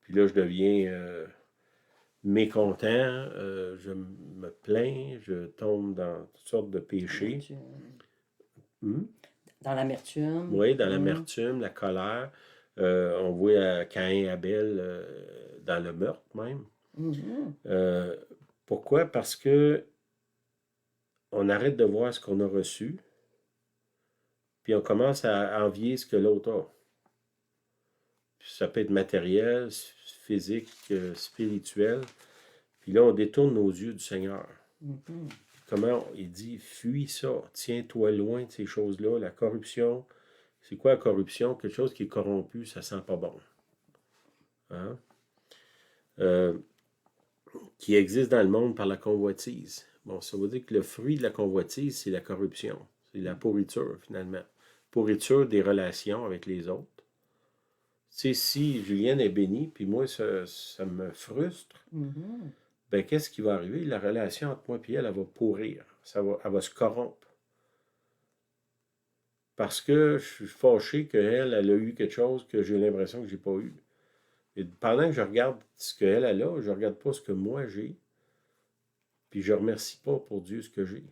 S1: Puis là, je deviens mécontent, je me plains, je tombe dans toutes sortes de péchés.
S2: L'amertume. Dans l'amertume.
S1: Oui, dans l'amertume, la colère. On voit Caïn et Abel dans le meurtre même. Pourquoi? Parce que on arrête de voir ce qu'on a reçu, puis on commence à envier ce que l'autre a. Puis ça peut être matériel, physique, spirituel. Puis là, on détourne nos yeux du Seigneur. Comment il dit, fuis ça, tiens-toi loin de ces choses-là. La corruption, c'est quoi la corruption? Quelque chose qui est corrompu, ça sent pas bon. Hein? Qui existe dans le monde par la convoitise. Bon, ça veut dire que le fruit de la convoitise, c'est la corruption. C'est la pourriture, finalement. Pourriture des relations avec les autres. Tu sais, si Julienne est bénie, puis moi, ça me frustre, ben qu'est-ce qui va arriver? La relation entre moi et elle, elle va pourrir. Elle va se corrompre. Parce que je suis fâché qu'elle, elle a eu quelque chose que j'ai l'impression que j'ai pas eu. Et pendant que je regarde ce qu'elle a là, je ne regarde pas ce que moi j'ai. Puis je ne remercie pas pour Dieu ce que j'ai.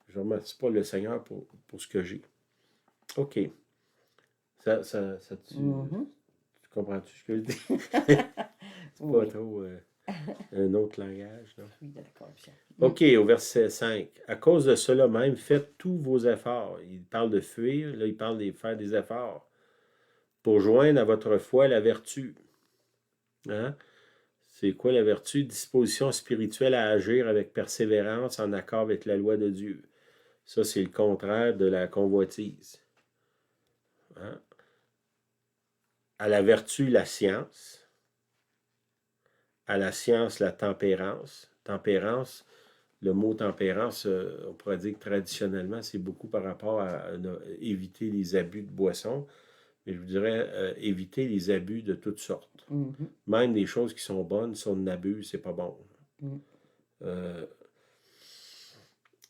S1: Je ne remercie pas le Seigneur pour ce que j'ai. OK. Tu comprends-tu ce que je dis? C'est pas trop un autre langage, non?
S2: Oui, d'accord.
S1: OK, au verset 5. À cause de cela même, faites tous vos efforts. Il parle de fuir, là, il parle de faire des efforts pour joindre à votre foi la vertu. Hein? C'est quoi la vertu? Disposition spirituelle à agir avec persévérance en accord avec la loi de Dieu. Ça, c'est le contraire de la convoitise. Hein? À la vertu, la science. À la science, la tempérance. Tempérance, le mot tempérance, on pourrait dire que traditionnellement, c'est beaucoup par rapport à éviter les abus de boisson. Mais je vous dirais éviter les abus de toutes sortes. Même des choses qui sont bonnes, si on en abuse, c'est pas bon.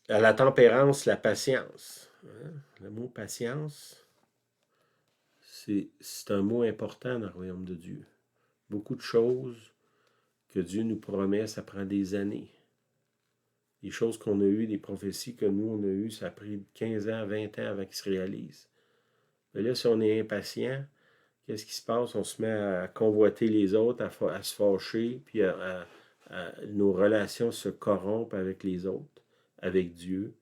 S1: À la tempérance, la patience. Hein? Le mot patience, c'est un mot important dans le royaume de Dieu. Beaucoup de choses que Dieu nous promet, ça prend des années. Les choses qu'on a eues, des prophéties que nous, on a eues, ça a pris 15 ans, 20 ans avant qu'ils se réalisent. Mais là, si on est impatient, qu'est-ce qui se passe? On se met à convoiter les autres, à se fâcher, puis nos relations se corrompent avec les autres, avec Dieu.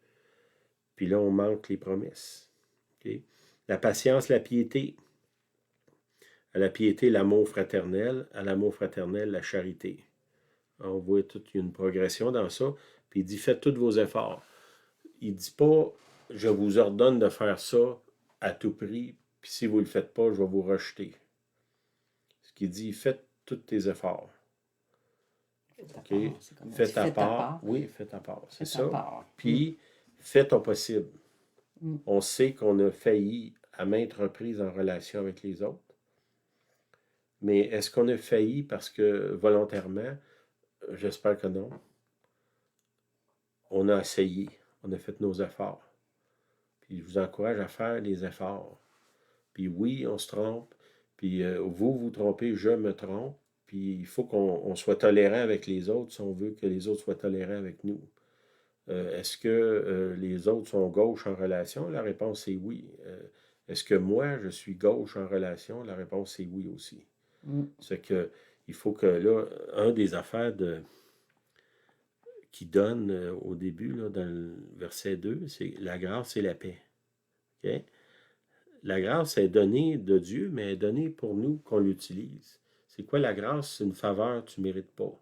S1: Puis là, on manque les promesses. Okay? La patience, la piété. À la piété, l'amour fraternel. À l'amour fraternel, la charité. On voit toute une progression dans ça. Puis il dit, faites tous vos efforts. Il ne dit pas, je vous ordonne de faire ça à tout prix, puis si vous ne le faites pas, je vais vous rejeter. Ce qu'il dit, faites tous tes efforts. Faites à part. Oui, faites à part. C'est ça. Puis, faites au possible. On sait qu'on a failli à maintes reprises en relation avec les autres. Mais est-ce qu'on a failli parce que volontairement? J'espère que non. On a essayé. On a fait nos efforts. Puis je vous encourage à faire des efforts. Puis oui, on se trompe. Puis vous vous trompez, je me trompe. Puis il faut qu'on soit tolérant avec les autres si on veut que les autres soient tolérants avec nous. Est-ce que les autres sont gauches en relation? La réponse est oui. Est-ce que moi, je suis gauche en relation? La réponse est oui aussi. C'est que il faut que là, un des affaires qui donne au début, là, dans le verset 2, c'est la grâce et la paix. Okay? La grâce est donnée de Dieu, mais elle est donnée pour nous qu'on l'utilise. C'est quoi la grâce? C'est une faveur que tu ne mérites pas.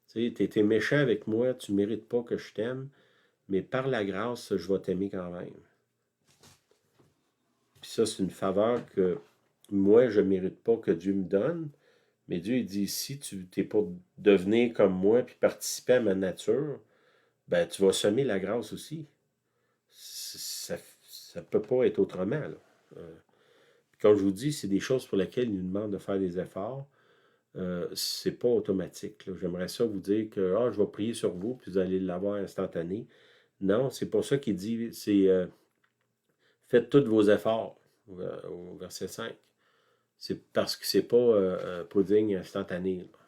S1: Tu sais, tu étais méchant avec moi, tu ne mérites pas que je t'aime, mais par la grâce, je vais t'aimer quand même. Puis ça, c'est une faveur que moi, je ne mérite pas que Dieu me donne, mais Dieu il dit, si tu n'es pas devenir comme moi puis participer à ma nature, ben tu vas semer la grâce aussi. Ça ne peut pas être autrement. Là. Comme je vous dis, c'est des choses pour lesquelles il nous demande de faire des efforts. C'est pas automatique. Là. J'aimerais ça vous dire que je vais prier sur vous, puis vous allez l'avoir instantané. Non, c'est pour ça qu'il dit, c'est faites tous vos efforts. au verset 5. C'est parce que c'est pas un pudding instantané, là.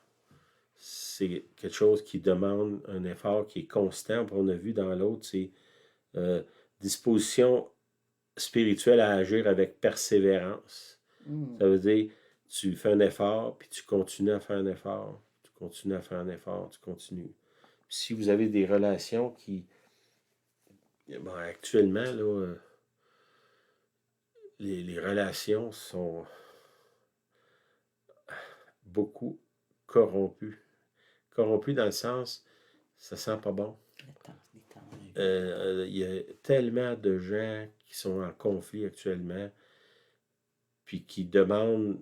S1: C'est quelque chose qui demande un effort qui est constant. Puis on a vu dans l'autre, c'est euh, disposition spirituelle à agir avec persévérance.
S2: Mm.
S1: Ça veut dire, tu fais un effort, puis tu continues à faire un effort, tu continues à faire un effort, tu continues. Puis si vous avez des relations qui, bon, actuellement, là, les relations sont beaucoup corrompues. Corrompues dans le sens, ça sent pas bon.
S2: Les temps.
S1: Il y a tellement de gens qui sont en conflit actuellement, puis qui demandent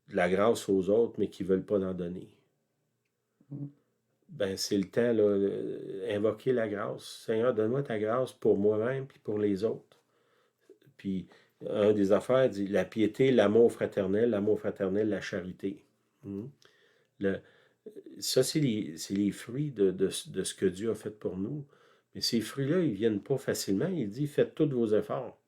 S1: de la grâce aux autres, mais qui ne veulent pas en donner.
S2: Mm.
S1: Ben, c'est le temps, là, invoquer la grâce. Seigneur, donne-moi ta grâce pour moi-même puis pour les autres. Puis, un des affaires dit la piété, l'amour fraternel, la charité. Mm. Le, ça, c'est les fruits de ce que Dieu a fait pour nous. Mais ces fruits-là, ils ne viennent pas facilement. Il dit, faites tous vos efforts.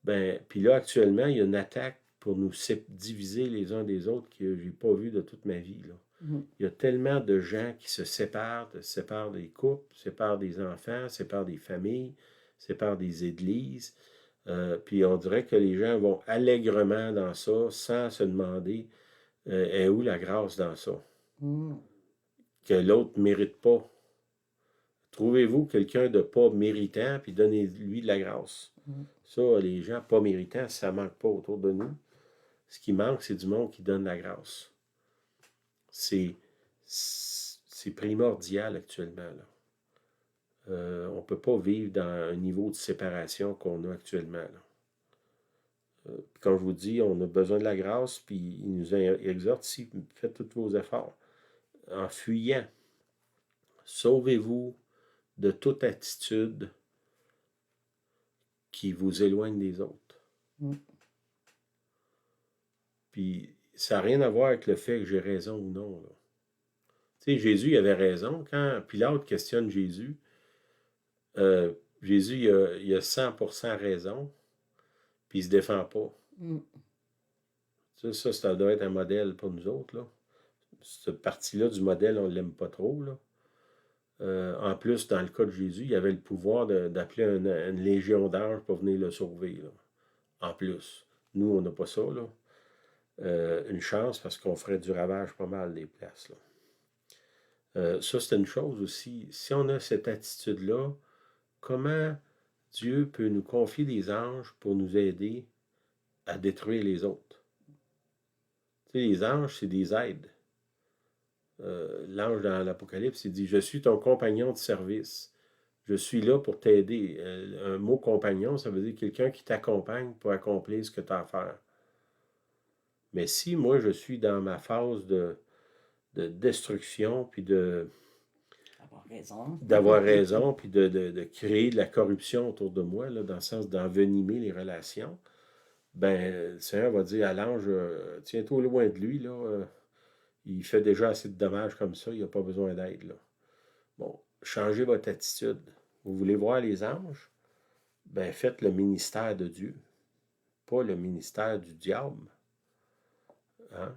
S1: Ben, puis là, actuellement, il y a une attaque pour nous diviser les uns des autres que je n'ai pas vu de toute ma vie, là.
S2: Mm.
S1: Il y a tellement de gens qui se séparent des couples, séparent des enfants, séparent des familles, séparent des églises. Puis on dirait que les gens vont allègrement dans ça sans se demander est où la grâce dans ça,
S2: Mm.
S1: que l'autre ne mérite pas. Trouvez-vous quelqu'un de pas méritant, puis donnez-lui de la grâce.
S2: Mm.
S1: Ça, les gens pas méritants, ça ne manque pas autour de nous. Ce qui manque, c'est du monde qui donne la grâce. C'est primordial actuellement, là. On ne peut pas vivre dans un niveau de séparation qu'on a actuellement, là. Comme je vous dis, on a besoin de la grâce, puis il nous exhorte ici, faites tous vos efforts. En fuyant, sauvez-vous de toute attitude qui vous éloigne des autres.
S2: Mm.
S1: Puis ça n'a rien à voir avec le fait que j'ai raison ou non, là. Tu sais, Jésus il avait raison. Quand Pilate questionne Jésus, Jésus il a 100% raison, puis il ne se défend pas.
S2: Mm.
S1: Ça doit être un modèle pour nous autres, là. Cette partie-là du modèle, on ne l'aime pas trop, là. En plus, dans le cas de Jésus, il avait le pouvoir d'appeler une légion d'anges pour venir le sauver, là. En plus. Nous, on n'a pas ça, là. Une chance parce qu'on ferait du ravage pas mal des places, là. Ça, c'est une chose aussi. Si on a cette attitude-là, comment Dieu peut nous confier des anges pour nous aider à détruire les autres? Tu sais, les anges, c'est des aides. L'ange dans l'Apocalypse, il dit, je suis ton compagnon de service. Je suis là pour t'aider. Un mot compagnon, ça veut dire quelqu'un qui t'accompagne pour accomplir ce que tu as à faire. Mais si moi, je suis dans ma phase de destruction, puis d'avoir raison, puis de créer de la corruption autour de moi, là, dans le sens d'envenimer les relations, ben, le Seigneur va dire à l'ange, tiens-toi loin de lui, là, il fait déjà assez de dommages comme ça, il n'a pas besoin d'aide, là. Bon, changez votre attitude. Vous voulez voir les anges? Ben, faites le ministère de Dieu, pas le ministère du diable. Hein?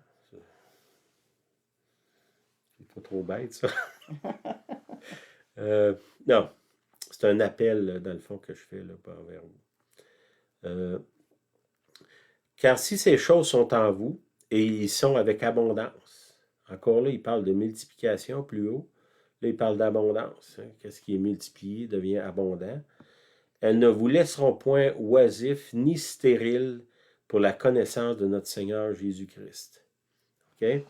S1: C'est pas trop bête, ça. Non, c'est un appel, dans le fond, que je fais là, envers vous. Car si ces choses sont en vous, et ils sont avec abondance, encore là, il parle de multiplication plus haut, là, il parle d'abondance. Hein? Qu'est-ce qui est multiplié devient abondant. Elles ne vous laisseront point oisifs ni stériles pour la connaissance de notre Seigneur Jésus-Christ. Okay?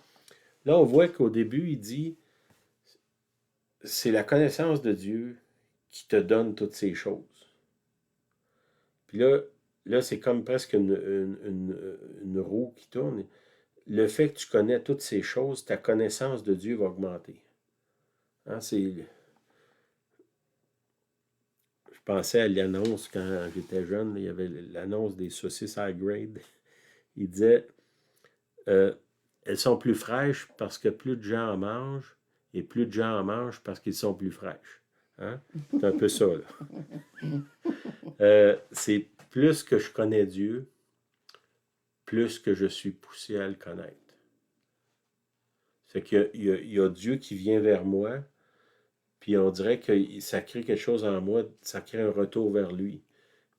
S1: Là, on voit qu'au début, il dit, c'est la connaissance de Dieu qui te donne toutes ces choses. Puis là c'est comme presque une roue qui tourne. Le fait que tu connais toutes ces choses, ta connaissance de Dieu va augmenter. Hein, je pensais à l'annonce quand j'étais jeune, il y avait l'annonce des saucisses high grade. Il disait, elles sont plus fraîches parce que plus de gens en mangent, et plus de gens en mangent parce qu'ils sont plus fraîches. Hein? C'est un peu ça, là. C'est plus que je connais Dieu, plus que je suis poussé à le connaître. C'est qu'il y a Dieu qui vient vers moi, puis on dirait que ça crée quelque chose en moi, ça crée un retour vers lui.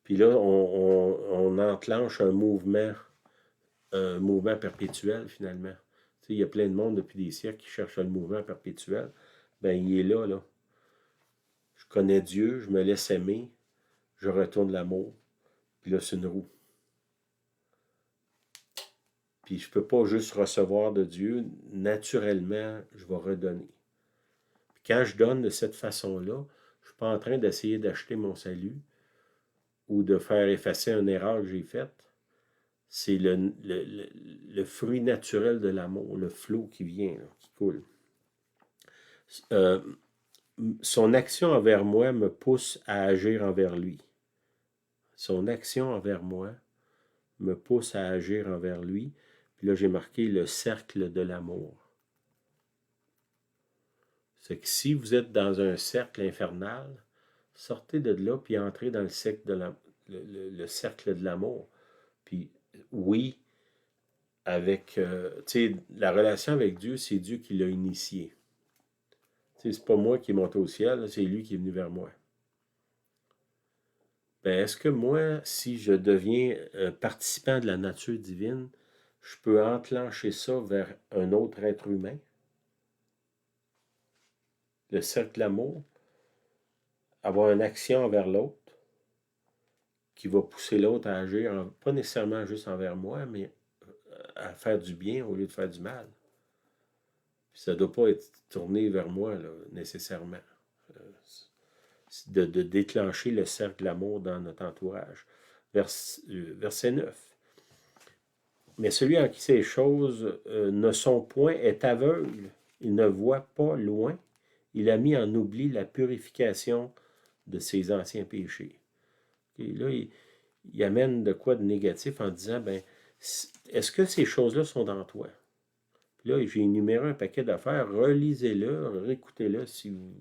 S1: Puis là, on enclenche un mouvement perpétuel, finalement. Tu sais, il y a plein de monde depuis des siècles qui cherchent le mouvement perpétuel. Ben, il est là, là. Je connais Dieu, je me laisse aimer, je retourne l'amour. Puis là, c'est une roue. Puis je ne peux pas juste recevoir de Dieu. Naturellement, je vais redonner. Puis quand je donne de cette façon-là, je ne suis pas en train d'essayer d'acheter mon salut ou de faire effacer une erreur que j'ai faite. C'est le fruit naturel de l'amour, le flot qui vient, là, qui coule. Euh, son action envers moi me pousse à agir envers lui. Son action envers moi me pousse à agir envers lui. Puis là, j'ai marqué le cercle de l'amour. C'est que si vous êtes dans un cercle infernal, sortez de là puis entrez dans le cercle le cercle de l'amour. Puis oui, avec, tu sais, la relation avec Dieu, c'est Dieu qui l'a initié. Tu sais, c'est pas moi qui est monté au ciel, c'est lui qui est venu vers moi. Ben, est-ce que moi, si je deviens participant de la nature divine, je peux enclencher ça vers un autre être humain? Le cercle de l'amour, avoir une action envers l'autre, qui va pousser l'autre à agir, pas nécessairement juste envers moi, mais à faire du bien au lieu de faire du mal. Puis ça ne doit pas être tourné vers moi, là, nécessairement. De déclencher le cercle de l'amour dans notre entourage. Verset 9. Mais celui en qui ces choses ne sont point est aveugle. Il ne voit pas loin. Il a mis en oubli la purification de ses anciens péchés. Et là, il amène de quoi de négatif en disant, ben, est-ce que ces choses-là sont dans toi? Puis là, j'ai énuméré un paquet d'affaires. Relisez-le, réécoutez-le si vous...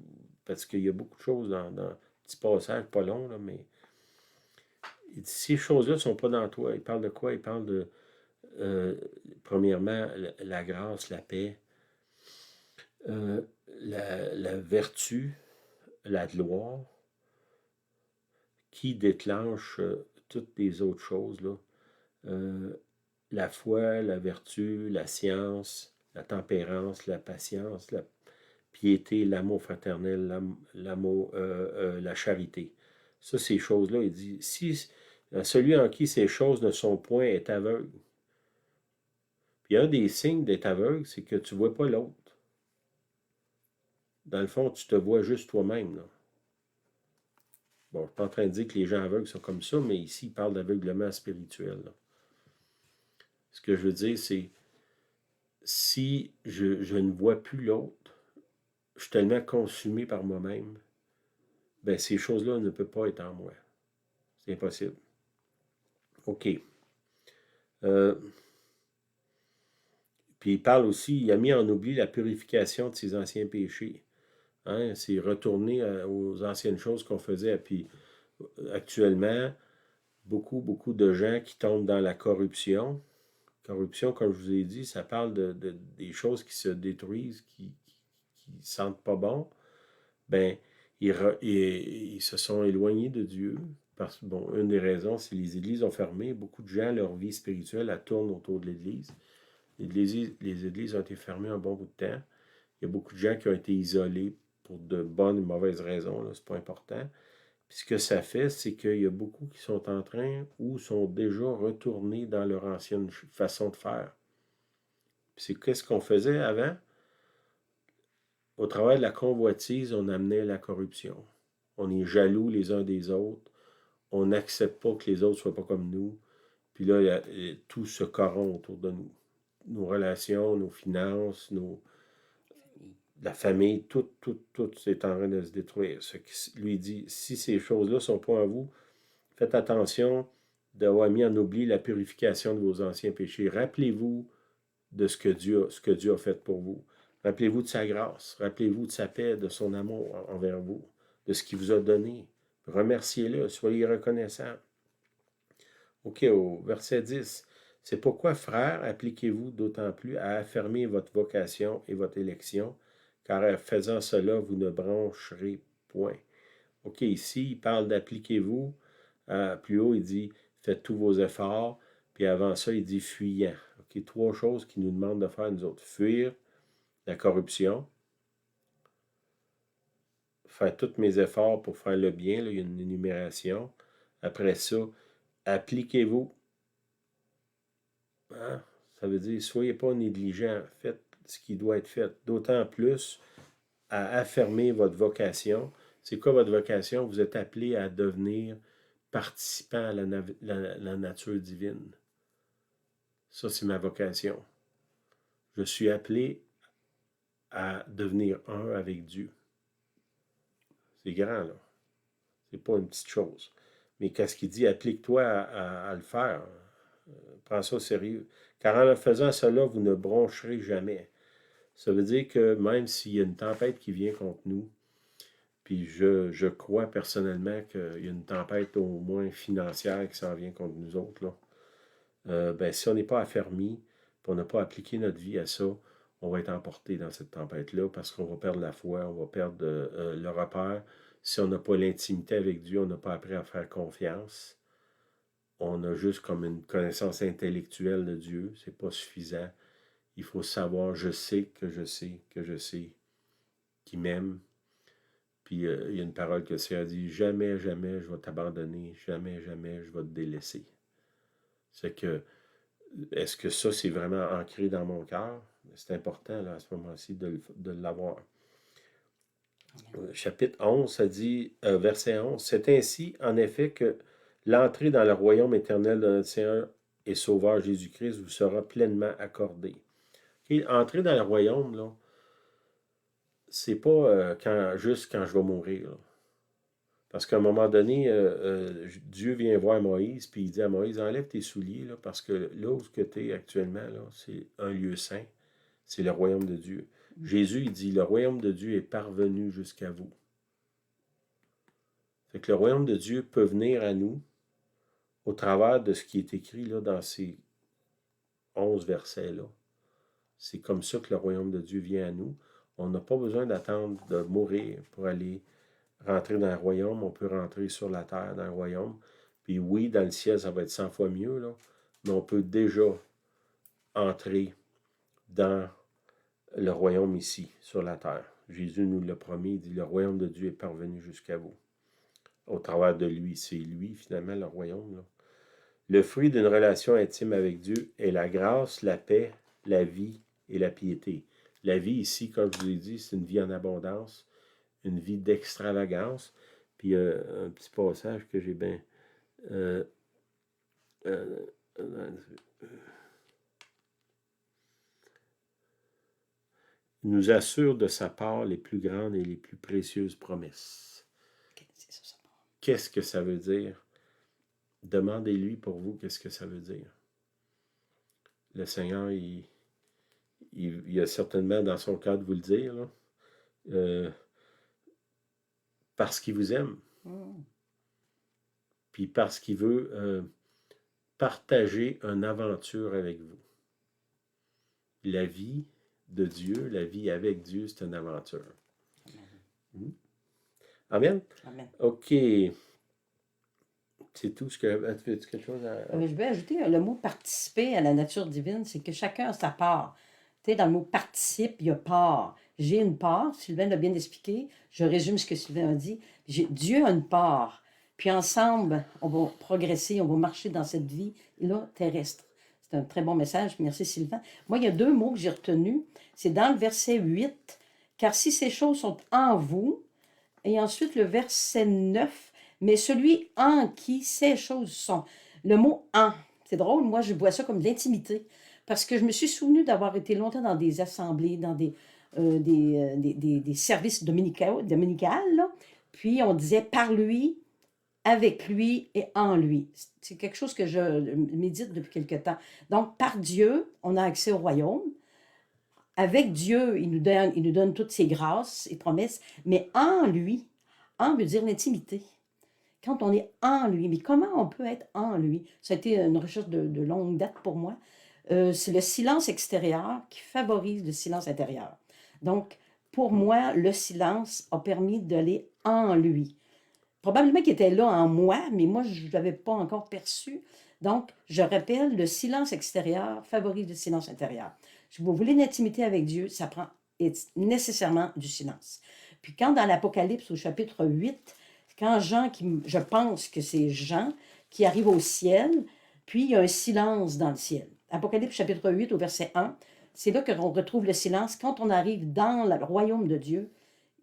S1: parce qu'il y a beaucoup de choses dans un petit passage, pas long, là, mais il dit, ces choses-là ne sont pas dans toi. Il parle de quoi? Il parle de, premièrement, la grâce, la paix, la vertu, la gloire, qui déclenche toutes les autres choses, là. La foi, la vertu, la science, la tempérance, la patience, la piété, l'amour fraternel, l'amour, la charité. Ça, ces choses-là, il dit, si celui en qui ces choses ne sont point est aveugle. Puis un des signes d'être aveugle, c'est que tu ne vois pas l'autre. Dans le fond, tu te vois juste toi-même, là. Bon, je ne suis pas en train de dire que les gens aveugles sont comme ça, mais ici, il parle d'aveuglement spirituel, là. Ce que je veux dire, c'est si je ne vois plus l'autre, je suis tellement consumé par moi-même, ben ces choses-là ne peuvent pas être en moi. C'est impossible. OK. Puis il parle aussi, il a mis en oubli la purification de ses anciens péchés. Hein? C'est retourner aux anciennes choses qu'on faisait. Puis actuellement, beaucoup de gens qui tombent dans la corruption. Corruption, comme je vous ai dit, ça parle des choses qui se détruisent, qui sentent pas bon. Ben, ils se sont éloignés de Dieu. Parce que, bon, une des raisons, c'est que les églises ont fermé. Beaucoup de gens, leur vie spirituelle, elle tourne autour de l'Église. Les églises ont été fermées un bon bout de temps. Il y a beaucoup de gens qui ont été isolés pour de bonnes ou mauvaises raisons. C'est pas important. Puis ce que ça fait, c'est qu'il y a beaucoup qui sont en train ou sont déjà retournés dans leur ancienne façon de faire. Puis c'est qu'est-ce qu'on faisait avant? Au travers de la convoitise, on amenait la corruption. On est jaloux les uns des autres. On n'accepte pas que les autres ne soient pas comme nous. Puis là, tout se corrompt autour de nous. Nos relations, nos finances, la famille, tout est en train de se détruire. Ce qui lui dit, si ces choses-là ne sont pas en vous, faites attention d'avoir mis en oubli la purification de vos anciens péchés. Rappelez-vous de ce que Dieu a fait pour vous. Rappelez-vous de sa grâce. Rappelez-vous de sa paix, de son amour envers vous. de ce qu'il vous a donné. Remerciez-le, soyez reconnaissants. OK, au verset 10. C'est pourquoi, frères, appliquez-vous d'autant plus à affermir votre vocation et votre élection, car en faisant cela, vous ne broncherez point. OK, ici, il parle d'appliquez-vous. Plus haut, il dit faites tous vos efforts. Puis avant ça, il dit fuyant. OK, trois choses qu'il nous demande de faire, nous autres. Fuir la corruption, faire tous mes efforts pour faire le bien. Là, il y a une énumération. Après ça, appliquez-vous. Hein? Ça veut dire, soyez pas négligents. Faites ce qui doit être fait. D'autant plus à affirmer votre vocation. C'est quoi votre vocation? Vous êtes appelé à devenir participant à la nature divine. Ça, c'est ma vocation. Je suis appelé à devenir un avec Dieu. C'est grand, là. C'est pas une petite chose. Mais qu'est-ce qu'il dit? Applique-toi à le faire. Prends ça au sérieux. Car en le faisant cela, vous ne broncherez jamais. Ça veut dire que même s'il y a une tempête qui vient contre nous, puis je crois personnellement qu'il y a une tempête au moins financière qui s'en vient contre nous autres, là, ben, si on n'est pas affermi, puis on n'a pas appliqué notre vie à ça, on va être emporté dans cette tempête-là parce qu'on va perdre la foi, on va perdre le repère. Si on n'a pas l'intimité avec Dieu, on n'a pas appris à faire confiance. On a juste comme une connaissance intellectuelle de Dieu. C'est pas suffisant. Il faut savoir, je sais que je sais que je sais qu'il m'aime. Puis il y a une parole que le Seigneur dit, jamais, jamais je vais t'abandonner, jamais, jamais je vais te délaisser. C'est que, est-ce que ça, c'est vraiment ancré dans mon cœur? C'est important, là, à ce moment-ci, de l'avoir. Chapitre 11, ça dit, verset 11, c'est ainsi, en effet, que l'entrée dans le royaume éternel de notre Seigneur et Sauveur Jésus-Christ vous sera pleinement accordée. Okay? Entrer dans le royaume, là, c'est pas juste quand je vais mourir. Là. Parce qu'à un moment donné, Dieu vient voir Moïse, puis il dit à Moïse, enlève tes souliers, là, parce que là où tu es actuellement, là, c'est un lieu saint, c'est le royaume de Dieu. Jésus, il dit, le royaume de Dieu est parvenu jusqu'à vous. Fait que le royaume de Dieu peut venir à nous au travers de ce qui est écrit là, dans ces 11 versets-là. C'est comme ça que le royaume de Dieu vient à nous. On n'a pas besoin d'attendre de mourir pour aller rentrer dans le royaume. On peut rentrer sur la terre dans le royaume. Puis oui, dans le ciel, ça va être 100 fois mieux, là, mais on peut déjà entrer dans le royaume ici, sur la terre. Jésus nous l'a promis, il dit, le royaume de Dieu est parvenu jusqu'à vous. Au travers de lui, c'est lui, finalement, le royaume. Là. Le fruit d'une relation intime avec Dieu est la grâce, la paix, la vie et la piété. La vie ici, comme je vous l'ai dit, c'est une vie en abondance, une vie d'extravagance. Puis un petit passage que j'ai bien... nous assure de sa part les plus grandes et les plus précieuses promesses. Qu'est-ce que ça veut dire? Demandez-lui pour vous qu'est-ce que ça veut dire. Le Seigneur, il a certainement dans son cœur de vous le dire, là, parce qu'il vous aime. Puis parce qu'il veut partager une aventure avec vous. La vie de Dieu, la vie avec Dieu, c'est une aventure. Amen?
S2: Amen.
S1: OK. C'est tout ce que... Tu fais quelque chose à...
S2: Je vais ajouter le mot participer à la nature divine, c'est que chacun a sa part. Tu sais, dans le mot participe, il y a part. J'ai une part, Sylvain l'a bien expliqué, je résume ce que Sylvain a dit. Dieu a une part. Puis ensemble, on va progresser, on va marcher dans cette vie-là terrestre. C'est un très bon message. Merci Sylvain. Moi, il y a deux mots que j'ai retenus. C'est dans le verset 8, car si ces choses sont en vous, et ensuite le verset 9, mais celui en qui ces choses sont. Le mot en, c'est drôle, moi je vois ça comme de l'intimité, parce que je me suis souvenu d'avoir été longtemps dans des assemblées, dans des services dominicaux, là. Puis on disait par lui, avec lui et en lui. C'est quelque chose que je médite depuis quelque temps. Donc, par Dieu, on a accès au royaume. Avec Dieu, il nous donne toutes ses grâces et promesses, mais en lui, En veut dire l'intimité. Quand on est en lui, mais comment on peut être en lui? Ça a été une recherche de longue date pour moi. C'est le silence extérieur qui favorise le silence intérieur. Donc, pour moi, le silence a permis d'aller en lui. Probablement qu'il était là en moi, mais moi, je ne l'avais pas encore perçu. Donc, je rappelle, le silence extérieur favorise le silence intérieur. Si vous voulez une intimité avec Dieu, ça prend nécessairement du silence. Puis quand dans l'Apocalypse, au chapitre 8, quand Jean, je pense que c'est Jean, qui arrive au ciel, puis il y a un silence dans le ciel. Apocalypse chapitre 8 au verset 1, c'est là qu'on retrouve le silence. Quand on arrive dans le royaume de Dieu,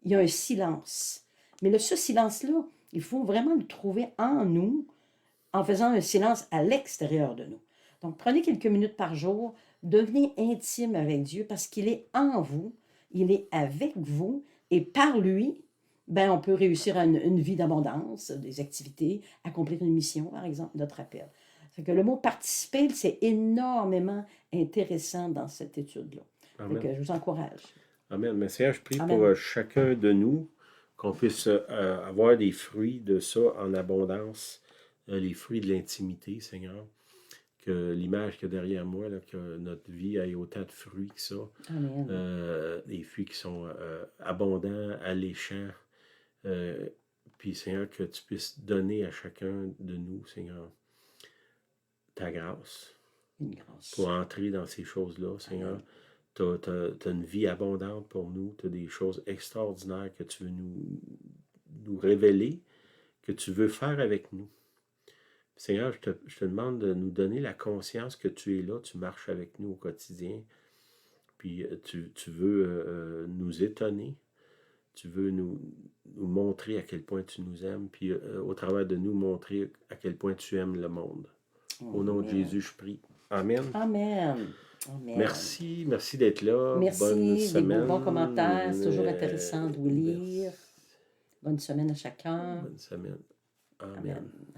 S2: il y a un silence. Mais ce silence-là, il faut vraiment le trouver en nous, en faisant un silence à l'extérieur de nous. Donc, prenez quelques minutes par jour, devenez intime avec Dieu parce qu'il est en vous, il est avec vous, et par lui, ben, on peut réussir une vie d'abondance, des activités, accomplir une mission, par exemple, notre appel. Fait que le mot participer, c'est énormément intéressant dans cette étude-là. Fait que je vous encourage.
S1: Amen. Mais Seigneur, je prie
S2: Amen.
S1: pour chacun de nous qu'on puisse avoir des fruits de ça en abondance, les fruits de l'intimité, Seigneur. Que l'image qu'il y a derrière moi, là, que notre vie ait autant de fruits que ça.
S2: Amen.
S1: Des fruits qui sont abondants, alléchants. Puis, Seigneur, que tu puisses donner à chacun de nous, Seigneur, ta grâce.
S2: Une grâce.
S1: Pour entrer dans ces choses-là, Seigneur. Tu as une vie abondante pour nous. Tu as des choses extraordinaires que tu veux nous révéler, que tu veux faire avec nous. Seigneur, je te demande de nous donner la conscience que tu es là, tu marches avec nous au quotidien, puis tu veux nous étonner, tu veux nous montrer à quel point tu nous aimes, puis au travers de nous montrer à quel point tu aimes le monde. Au nom de Jésus, je prie. Amen.
S2: Amen. Amen.
S1: Merci d'être là.
S2: Merci,
S1: bonne semaine.
S2: Des bons commentaires, c'est toujours intéressant de vous lire. Bonne semaine à chacun.
S1: Bonne semaine. Amen.
S2: Amen.